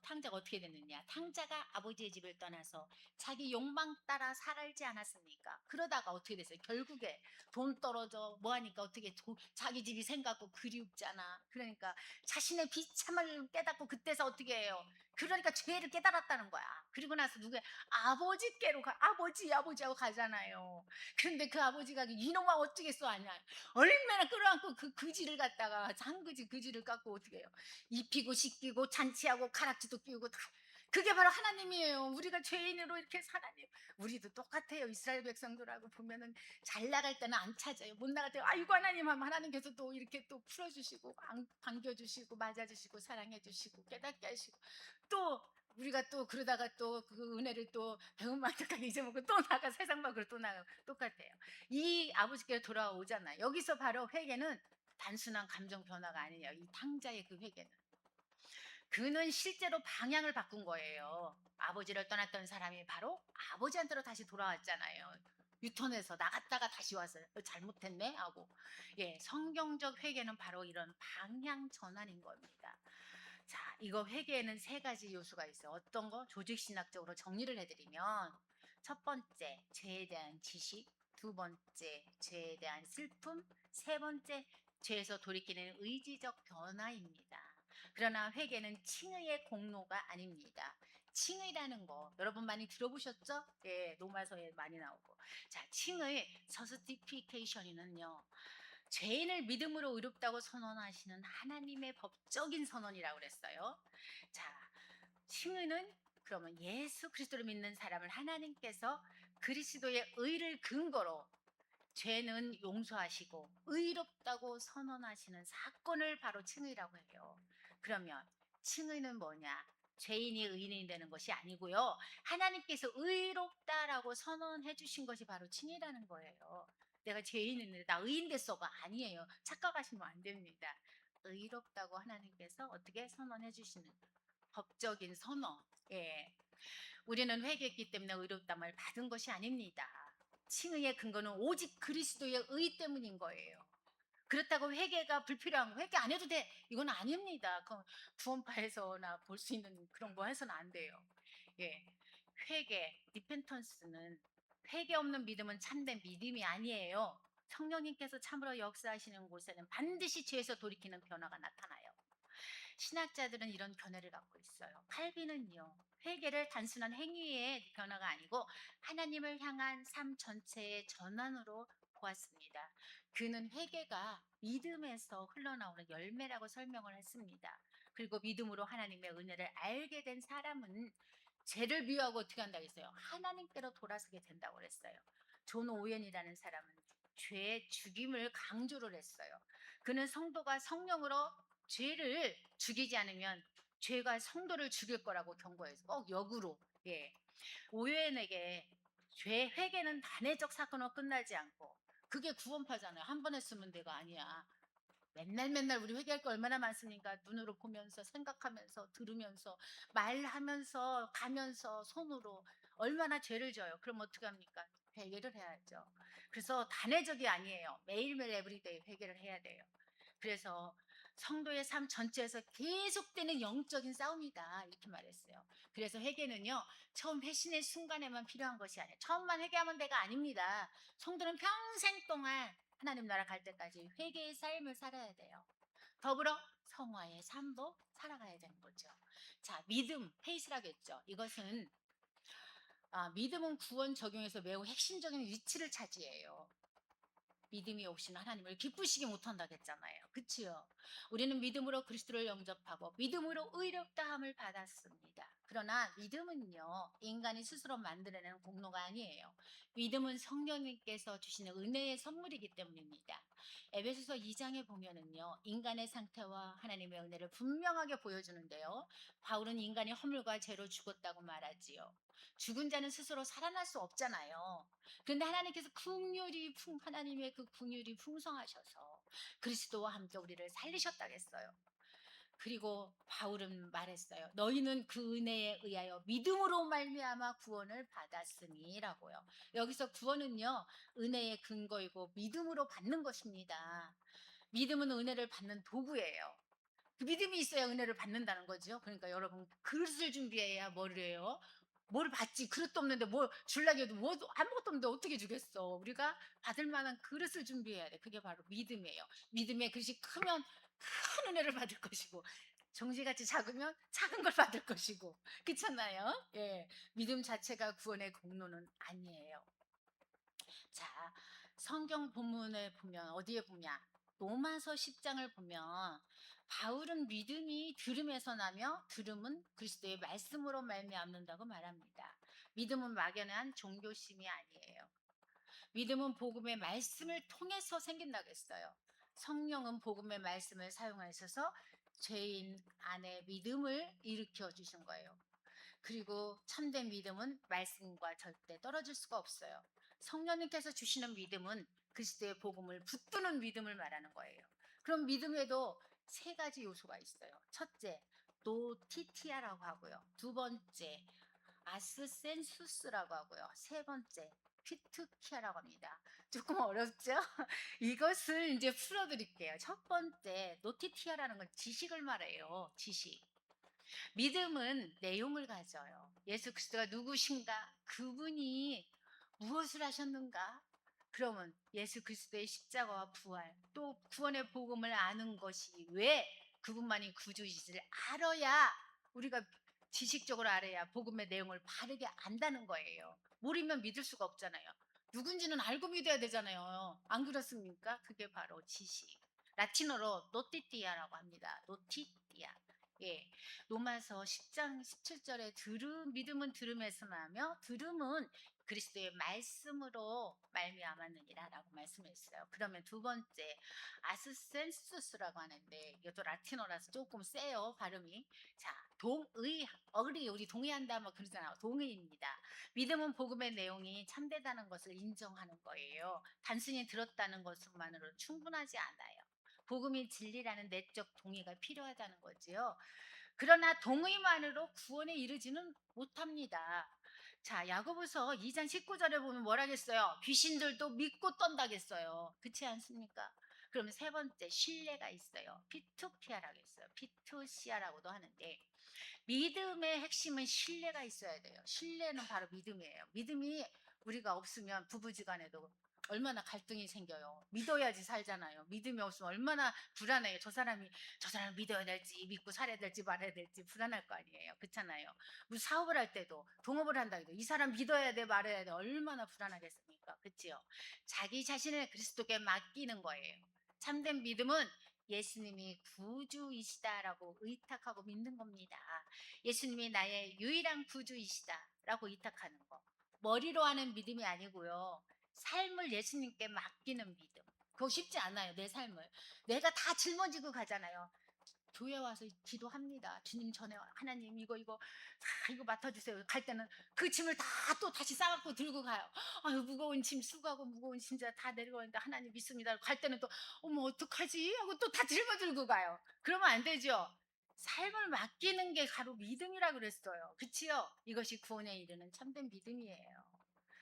탕자가 어떻게 됐느냐? 탕자가 아버지의 집을 떠나서 자기 욕망 따라 살지 않았습니까? 그러다가 어떻게 됐어요? 결국에 돈 떨어져 뭐 하니까 어떻게 자기 집이 생각고 그리웁잖아. 그러니까 자신의 비참을 깨닫고 그때서 어떻게 해요? 그러니까 죄를 깨달았다는 거야. 그리고 나서 누구 아버지께로 아버지 하고 가잖아요. 그런데 그 아버지가 이놈아 어쩌겠어 하냐. 얼마나 끌어안고 그 그지를 갖다가 한 그지 그지를 갖고 어떻게 해요? 입히고 씻기고 잔치하고 가락지도 끼우고 그게 바로 하나님이에요. 우리가 죄인으로 이렇게 하나님. 우리도 똑같아요. 이스라엘 백성들하고 보면은 잘 나갈 때는 안 찾아요. 못 나갈 때 아이고 하나님 하면 하나님께서 또 이렇게 또 풀어주시고 반겨주시고 맞아주시고 사랑해주시고 깨닫게 하시고 또 우리가 또 그러다가 또 그 은혜를 또 배운 만큼까지 잊어먹고 또 나가 세상 밖으로 또 나가고 똑같아요. 이 아버지께로 돌아오잖아요. 여기서 바로 회개는 단순한 감정 변화가 아니에요. 이 탕자의 그 회개는. 그는 실제로 방향을 바꾼 거예요. 아버지를 떠났던 사람이 바로 아버지한테로 다시 돌아왔잖아요. 유턴해서 나갔다가 다시 왔어요. 잘못했네 하고. 예, 성경적 회개는 바로 이런 방향 전환인 겁니다. 자, 이거 회개에는 세 가지 요소가 있어요. 어떤 거? 조직신학적으로 정리를 해드리면 첫 번째, 죄에 대한 지식. 두 번째, 죄에 대한 슬픔. 세 번째, 죄에서 돌이키는 의지적 변화입니다. 그러나 회개는 칭의의 공로가 아닙니다. 칭의라는 거 여러분 많이 들어보셨죠? 예, 로마서에 많이 나오고. 자, 칭의 서스티피케이션은요. 죄인을 믿음으로 의롭다고 선언하시는 하나님의 법적인 선언이라고 그랬어요. 자, 칭의는 그러면 예수 그리스도를 믿는 사람을 하나님께서 그리스도의 의를 근거로 죄는 용서하시고 의롭다고 선언하시는 사건을 바로 칭의라고 해요. 그러면 칭의는 뭐냐? 죄인이 의인이 되는 것이 아니고요. 하나님께서 의롭다라고 선언해 주신 것이 바로 칭의라는 거예요. 내가 죄인인데 나 의인 됐어가 아니에요. 착각하시면 안 됩니다. 의롭다고 하나님께서 어떻게 선언해 주시는 법적인 선언. 예. 우리는 회개했기 때문에 의롭다함을 받은 것이 아닙니다. 칭의의 근거는 오직 그리스도의 의 때문인 거예요. 그렇다고 회개가 불필요한 거, 회개 안 해도 돼. 이건 아닙니다. 그 구원파에서나 볼 수 있는 그런 거 해서는 안 돼요. 예. 회개, 리펜턴스는 회개 없는 믿음은 참된 믿음이 아니에요. 성령님께서 참으로 역사하시는 곳에는 반드시 죄에서 돌이키는 변화가 나타나요. 신학자들은 이런 견해를 갖고 있어요. 칼빈은요, 회개를 단순한 행위의 변화가 아니고 하나님을 향한 삶 전체의 전환으로 보았습니다. 그는 회개가 믿음에서 흘러나오는 열매라고 설명을 했습니다. 그리고 믿음으로 하나님의 은혜를 알게 된 사람은 죄를 미워하고 어떻게 한다고 했어요? 하나님께로 돌아서게 된다고 그랬어요. 존 오웬이라는 사람은 죄의 죽임을 강조를 했어요. 그는 성도가 성령으로 죄를 죽이지 않으면 죄가 성도를 죽일 거라고 경고해서 꼭 역으로. 예. 오웬에게 죄 회개는 단회적 사건으로 끝나지 않고 그게 구원파잖아요. 한 번 했으면 내가 아니야. 맨날 우리 회개할 거 얼마나 많습니까? 눈으로 보면서 생각하면서 들으면서 말하면서 가면서 손으로 얼마나 죄를 져요. 그럼 어떻게 합니까? 회개를 해야죠. 그래서 단회적이 아니에요. 매일매일 에브리데이 회개를 해야 돼요. 그래서 성도의 삶 전체에서 계속되는 영적인 싸움이다. 이렇게 말했어요. 그래서 회개는요, 처음 회신의 순간에만 필요한 것이 아니에요. 처음만 회개하면 돼가 아닙니다. 성도는 평생 동안 하나님 나라 갈 때까지 회개의 삶을 살아야 돼요. 더불어 성화의 삶도 살아가야 되는 거죠. 자, 믿음, 페이스라겠죠. 이것은 믿음은 구원 적용에서 매우 핵심적인 위치를 차지해요. 믿음이 없이는 하나님을 기쁘시게 못한다겠잖아요. 그치요? 우리는 믿음으로 그리스도를 영접하고 믿음으로 의롭다함을 받았습니다. 그러나 믿음은요, 인간이 스스로 만들어내는 공로가 아니에요. 믿음은 성령님께서 주시는 은혜의 선물이기 때문입니다. 에베소서 2장에 보면은요, 인간의 상태와 하나님의 은혜를 분명하게 보여주는데요. 바울은 인간이 허물과 죄로 죽었다고 말하지요. 죽은 자는 스스로 살아날 수 없잖아요. 그런데 하나님께서 하나님의 그 긍휼이 풍성하셔서 그리스도와 함께 우리를 살리셨다겠어요. 그리고 바울은 말했어요. 너희는 그 은혜에 의하여 믿음으로 말미암아 구원을 받았으니라고요. 여기서 구원은요, 은혜의 근거이고 믿음으로 받는 것입니다. 믿음은 은혜를 받는 도구예요. 그 믿음이 있어야 은혜를 받는다는 거죠. 그러니까 여러분, 그릇을 준비해야 뭐를 해요? 뭘 받지? 그릇도 없는데 뭘 줄라고 해도 뭐 아무것도 없는데 어떻게 주겠어? 우리가 받을 만한 그릇을 준비해야 돼. 그게 바로 믿음이에요. 믿음의 그릇이 크면 큰 은혜를 받을 것이고, 정지같이 작으면 작은 걸 받을 것이고, 그렇잖아요. 예, 믿음 자체가 구원의 공로는 아니에요. 자, 성경 본문에 보면 어디에 보냐? 로마서 10장을 보면 바울은 믿음이 들음에서 나며 들음은 그리스도의 말씀으로 말미암는다고 말합니다. 믿음은 막연한 종교심이 아니에요. 믿음은 복음의 말씀을 통해서 생긴다고 했어요. 성령은 복음의 말씀을 사용하셔서 죄인 안에 믿음을 일으켜 주신 거예요. 그리고 참된 믿음은 말씀과 절대 떨어질 수가 없어요. 성령님께서 주시는 믿음은 그리스도의 복음을 붙드는 믿음을 말하는 거예요. 그럼 믿음에도 세 가지 요소가 있어요. 첫째, 노티티아라고 하고요. 두 번째, 아스센수스라고 하고요. 세 번째, 피투키아라고 합니다. 조금 어렵죠? 이것을 이제 풀어드릴게요. 첫 번째, 노티티아라는 건 지식을 말해요. 지식. 믿음은 내용을 가져요. 예수 그리스도가 누구신가? 그분이 무엇을 하셨는가? 그러면 예수 그리스도의 십자가와 부활, 또 구원의 복음을 아는 것이 왜 그분만이 구주이시를 알아야 우리가 지식적으로 알아야 복음의 내용을 바르게 안다는 거예요. 모르면 믿을 수가 없잖아요. 누군지는 알고 믿어야 되잖아요. 안 그렇습니까? 그게 바로 지식. 라틴어로 노티티아라고 합니다. 노티티아. 예. 로마서 10장 17절에 믿음은 들음에서 나며 들음은 그리스도의 말씀으로 말미암았느니라라고 말씀했어요. 그러면 두 번째, 아스센수스라고 하는데 이것도 라틴어라서 조금 세요, 발음이. 자, 어리 우리 동의한다 뭐 그러잖아요. 동의입니다. 믿음은 복음의 내용이 참되다는 것을 인정하는 거예요. 단순히 들었다는 것만으로 충분하지 않아요. 복음이 진리라는 내적 동의가 필요하다는 거지요. 그러나 동의만으로 구원에 이르지는 못합니다. 자, 야고보서 2장 19절에 보면 뭐라겠어요? 귀신들도 믿고 떤다겠어요. 그렇지 않습니까? 그러면 세 번째, 신뢰가 있어요. 피투피아라고 했어요. 피투시아라고도 하는데, 믿음의 핵심은 신뢰가 있어야 돼요. 신뢰는 바로 믿음이에요. 믿음이 우리가 없으면 부부지간에도 얼마나 갈등이 생겨요. 믿어야지 살잖아요. 믿음이 없으면 얼마나 불안해요. 저 사람을 믿어야 될지, 믿고 살아야 될지 말아야 될지 불안할 거 아니에요. 그렇잖아요. 무슨 사업을 할 때도, 동업을 한다 해도 이 사람 믿어야 돼, 말아야 돼. 얼마나 불안하겠습니까? 그치요? 자기 자신을 그리스도께 맡기는 거예요. 참된 믿음은 예수님이 구주이시다라고 의탁하고 믿는 겁니다. 예수님이 나의 유일한 구주이시다라고 의탁하는 거. 머리로 하는 믿음이 아니고요. 삶을 예수님께 맡기는 믿음. 그거 쉽지 않아요. 내 삶을. 내가 다 짊어지고 가잖아요. 교회 와서 기도합니다. 주님 전에 하나님 이거 맡아주세요. 갈 때는 그 짐을 다 또 다시 싸갖고 들고 가요. 아유 무거운 짐 수고하고 무거운 짐자 다 내려가는데 하나님 믿습니다. 갈 때는 또 어머 어떡하지 하고 또 다 들고 가요. 그러면 안 되죠. 삶을 맡기는 게 바로 믿음이라 그랬어요. 그치요? 이것이 구원에 이르는 참된 믿음이에요.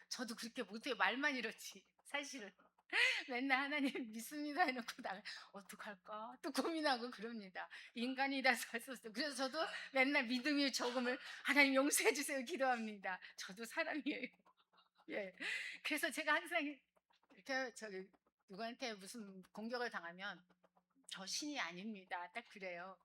저도 그렇게 못해요. 말만 이렇지 사실은. 맨날 하나님 믿습니다 해놓고 나 어떡할까 또 고민하고 그럽니다. 인간이라서 할 수 없어요. 그래서 저도 맨날 믿음의 조금을 하나님 용서해 주세요 기도합니다. 저도 사람이에요. 예. 그래서 제가 항상 이렇게 저기 누구한테 무슨 공격을 당하면 저 신이 아닙니다. 딱 그래요.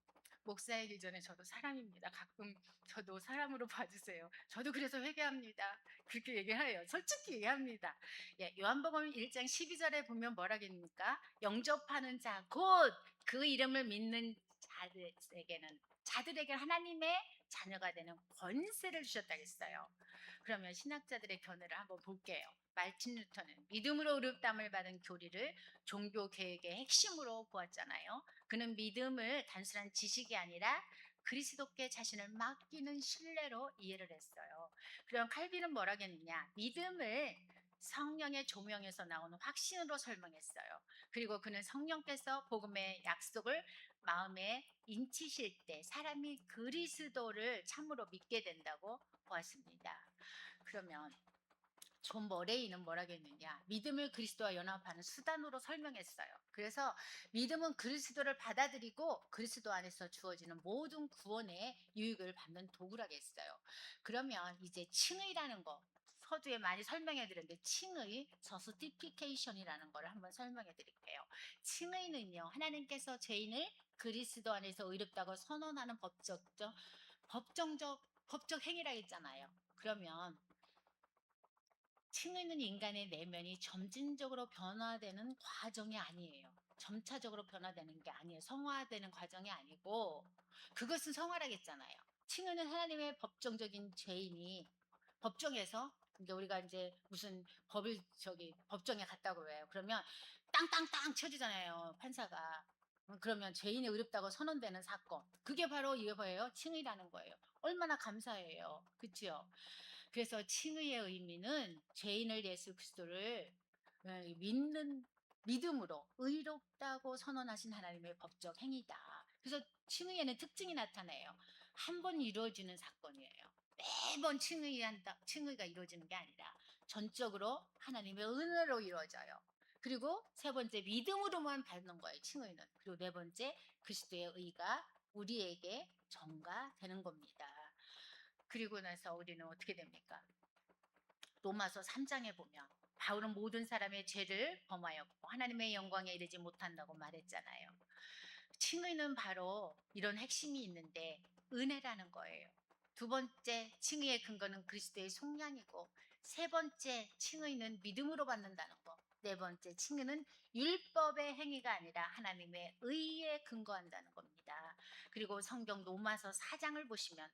목사이기 전에 저도 사람입니다. 가끔 저도 사람으로 봐주세요. 저도 그래서 회개합니다. 그렇게 얘기해요. 솔직히 얘기합니다. 예, 요한복음 1장 12절에 보면 뭐라겠습니까? 영접하는 자, 곧 그 이름을 믿는 자들에게 하나님의 자녀가 되는 권세를 주셨다겠어요. 그러면 신학자들의 견해를 한번 볼게요. 말틴 루터는 믿음으로 의롭다함을 받은 교리를 종교 개혁의 핵심으로 보았잖아요. 그는 믿음을 단순한 지식이 아니라 그리스도께 자신을 맡기는 신뢰로 이해를 했어요. 그럼 칼빈은 뭐라겠느냐? 믿음을 성령의 조명에서 나오는 확신으로 설명했어요. 그리고 그는 성령께서 복음의 약속을 마음에 인치실 때 사람이 그리스도를 참으로 믿게 된다고 보았습니다. 그러면 존 머레이는 뭐라겠느냐? 믿음을 그리스도와 연합하는 수단으로 설명했어요. 그래서 믿음은 그리스도를 받아들이고 그리스도 안에서 주어지는 모든 구원의 유익을 받는 도구라겠어요. 그러면 이제 칭의라는 거 서두에 많이 설명해 드렸는데 칭의, 저스티피케이션이라는 거를 한번 설명해 드릴게요. 칭의는요. 하나님께서 죄인을 그리스도 안에서 의롭다고 선언하는 법정적 행위라 했잖아요. 그러면 칭의는 인간의 내면이 점진적으로 변화되는 과정이 아니에요. 점차적으로 변화되는 게 아니에요. 성화되는 과정이 아니고 그것은 성화라겠잖아요. 칭의는 하나님의 법정적인 죄인이 법정에서 이제 우리가 이제 무슨 법을 법정에 갔다고 해요. 그러면 땅땅땅 쳐주잖아요. 판사가. 그러면 죄인이 의롭다고 선언되는 사건. 그게 바로 이게 뭐예요? 칭의라는 거예요. 얼마나 감사해요. 그렇죠? 그래서 칭의의 의미는 죄인을 예수 그리스도를 믿는 믿음으로 의롭다고 선언하신 하나님의 법적 행위다. 그래서 칭의에는 특징이 나타나요. 한 번 이루어지는 사건이에요. 매번 칭의가 이루어지는 게 아니라 전적으로 하나님의 은혜로 이루어져요. 그리고 세 번째 믿음으로만 받는 거예요. 칭의는. 그리고 네 번째 그리스도의 의가 우리에게 전가되는 겁니다. 그리고 나서 우리는 어떻게 됩니까? 로마서 3장에 보면 바울은 모든 사람의 죄를 범하였고 하나님의 영광에 이르지 못한다고 말했잖아요. 칭의는 바로 이런 핵심이 있는데 은혜라는 거예요. 두 번째 칭의의 근거는 그리스도의 속량이고 세 번째 칭의는 믿음으로 받는다는 거. 네 번째 칭의는 율법의 행위가 아니라 하나님의 의에 근거한다는 겁니다. 그리고 성경 로마서 4장을 보시면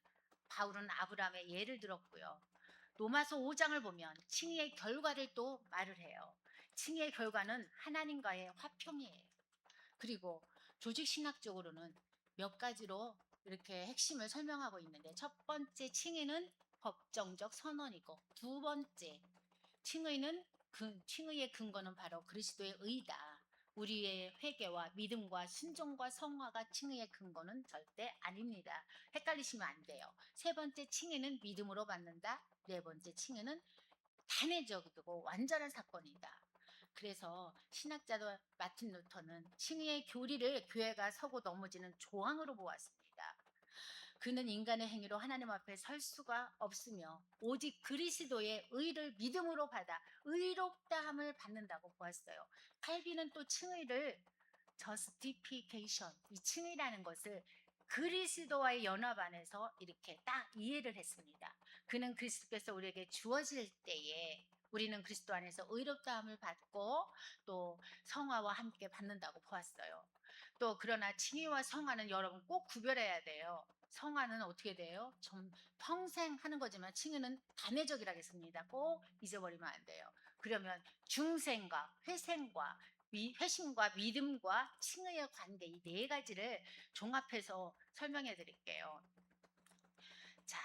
바울은 아브라함의 예를 들었고요. 로마서 5장을 보면 칭의의 결과를 또 말을 해요. 칭의의 결과는 하나님과의 화평이에요. 그리고 조직신학적으로는 몇 가지로 이렇게 핵심을 설명하고 있는데 첫 번째 칭의는 법정적 선언이고 두 번째 칭의의 근거는 바로 그리스도의 의다. 우리의 회개와 믿음과 순종과 성화가 칭의의 근거는 절대 아닙니다. 헷갈리시면 안 돼요. 세 번째 칭의는 믿음으로 받는다. 네 번째 칭의는 단회적이고 완전한 사건이다. 그래서 신학자도 마틴 루터는 칭의의 교리를 교회가 서고 넘어지는 조항으로 보았습니다. 그는 인간의 행위로 하나님 앞에 설 수가 없으며 오직 그리스도의 의를 믿음으로 받아 의롭다함을 받는다고 보았어요. 칼빈은 또 칭의를 justification, 이 칭의라는 것을 그리스도와의 연합 안에서 이렇게 딱 이해를 했습니다. 그는 그리스도께서 우리에게 주어질 때에 우리는 그리스도 안에서 의롭다함을 받고 또 성화와 함께 받는다고 보았어요. 또 그러나 칭의와 성화는 여러분 꼭 구별해야 돼요. 성화는 어떻게 돼요? 좀 평생 하는 거지만 칭의는 단회적이라겠습니다. 꼭 잊어버리면 안 돼요. 그러면 중생과 회생과 회심과 믿음과 칭의의 관계 이 네 가지를 종합해서 설명해 드릴게요. 자,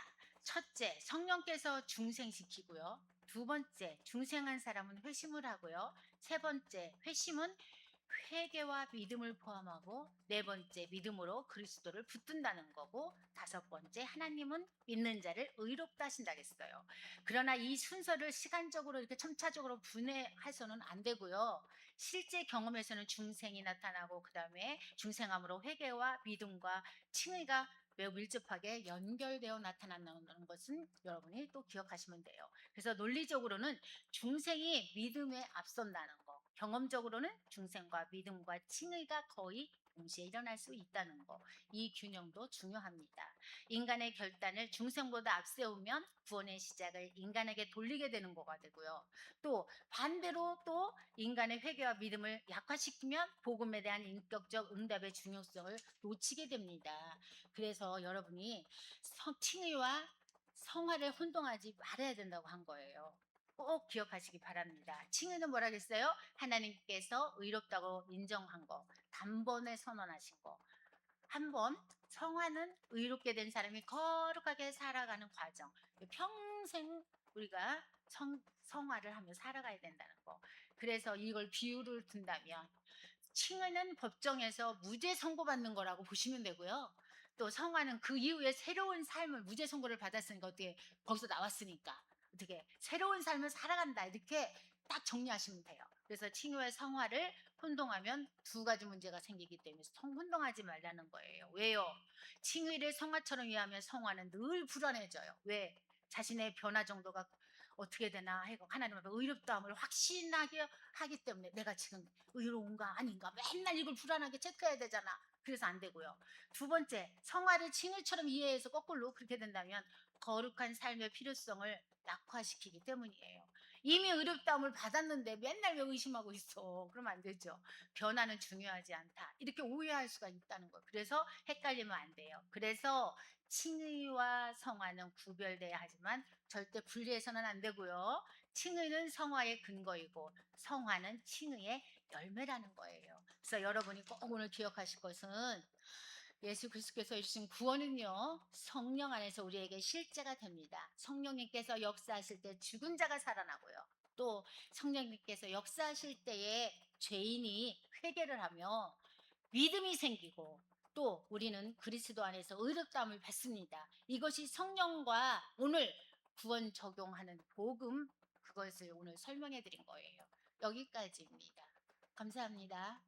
첫째, 성령께서 중생시키고요. 두 번째, 중생한 사람은 회심을 하고요. 세 번째, 회심은 회개와 믿음을 포함하고 네 번째 믿음으로 그리스도를 붙든다는 거고 다섯 번째 하나님은 믿는 자를 의롭다 하신다 했어요. 그러나 이 순서를 시간적으로 이렇게 첨차적으로 분해해서는 안 되고요. 실제 경험에서는 중생이 나타나고 그다음에 중생함으로 회개와 믿음과 칭의가 매우 밀접하게 연결되어 나타난다는 것은 여러분이 또 기억하시면 돼요. 그래서 논리적으로는 중생이 믿음에 앞선다는 거, 경험적으로는 중생과 믿음과 칭의가 거의 동시에 일어날 수 있다는 거, 이 균형도 중요합니다. 인간의 결단을 중생보다 앞세우면 구원의 시작을 인간에게 돌리게 되는 거가 되고요. 또 반대로 또 인간의 회개와 믿음을 약화시키면 복음에 대한 인격적 응답의 중요성을 놓치게 됩니다. 그래서 여러분이 칭의와 성화를 혼동하지 말아야 된다고 한 거예요. 꼭 기억하시기 바랍니다. 칭의는 뭐라 그랬어요? 하나님께서 의롭다고 인정한 거, 단번에 선언하신 거. 한 번 성화는 의롭게 된 사람이 거룩하게 살아가는 과정. 평생 우리가 성화를 하며 살아가야 된다는 거. 그래서 이걸 비유를 둔다면 칭의는 법정에서 무죄 선고받는 거라고 보시면 되고요. 또 성화는 그 이후에 새로운 삶을 무죄 선고를 받았으니까 어떻게 거기서 나왔으니까 어떻게 새로운 삶을 살아간다 이렇게 딱 정리하시면 돼요. 그래서 칭의와 성화를 혼동하면 두 가지 문제가 생기기 때문에 혼동하지 말라는 거예요. 왜요? 칭의를 성화처럼 이해하면 성화는 늘 불안해져요. 왜? 자신의 변화 정도가 어떻게 되나 하고 하나님 앞에 의롭다함을 확신하게 하기 때문에 내가 지금 의로운가 아닌가 맨날 이걸 불안하게 체크해야 되잖아. 그래서 안 되고요. 두 번째, 성화를 칭의처럼 이해해서 거꾸로 그렇게 된다면 거룩한 삶의 필요성을 약화시키기 때문이에요. 이미 의롭다함을 받았는데 맨날 왜 의심하고 있어? 그러면 안 되죠. 변화는 중요하지 않다. 이렇게 오해할 수가 있다는 거예요. 그래서 헷갈리면 안 돼요. 그래서 칭의와 성화는 구별돼야 하지만 절대 분리해서는 안 되고요. 칭의는 성화의 근거이고 성화는 칭의의 열매라는 거예요. 그래서 여러분이 꼭 오늘 기억하실 것은 예수 그리스도께서 주신 구원은요, 성령 안에서 우리에게 실제가 됩니다. 성령님께서 역사하실 때 죽은 자가 살아나고요. 또 성령님께서 역사하실 때에 죄인이 회개를 하며 믿음이 생기고 또 우리는 그리스도 안에서 의롭다함을 받습니다. 이것이 성령과 오늘 구원 적용하는 복음, 그것을 오늘 설명해 드린 거예요. 여기까지입니다. 감사합니다.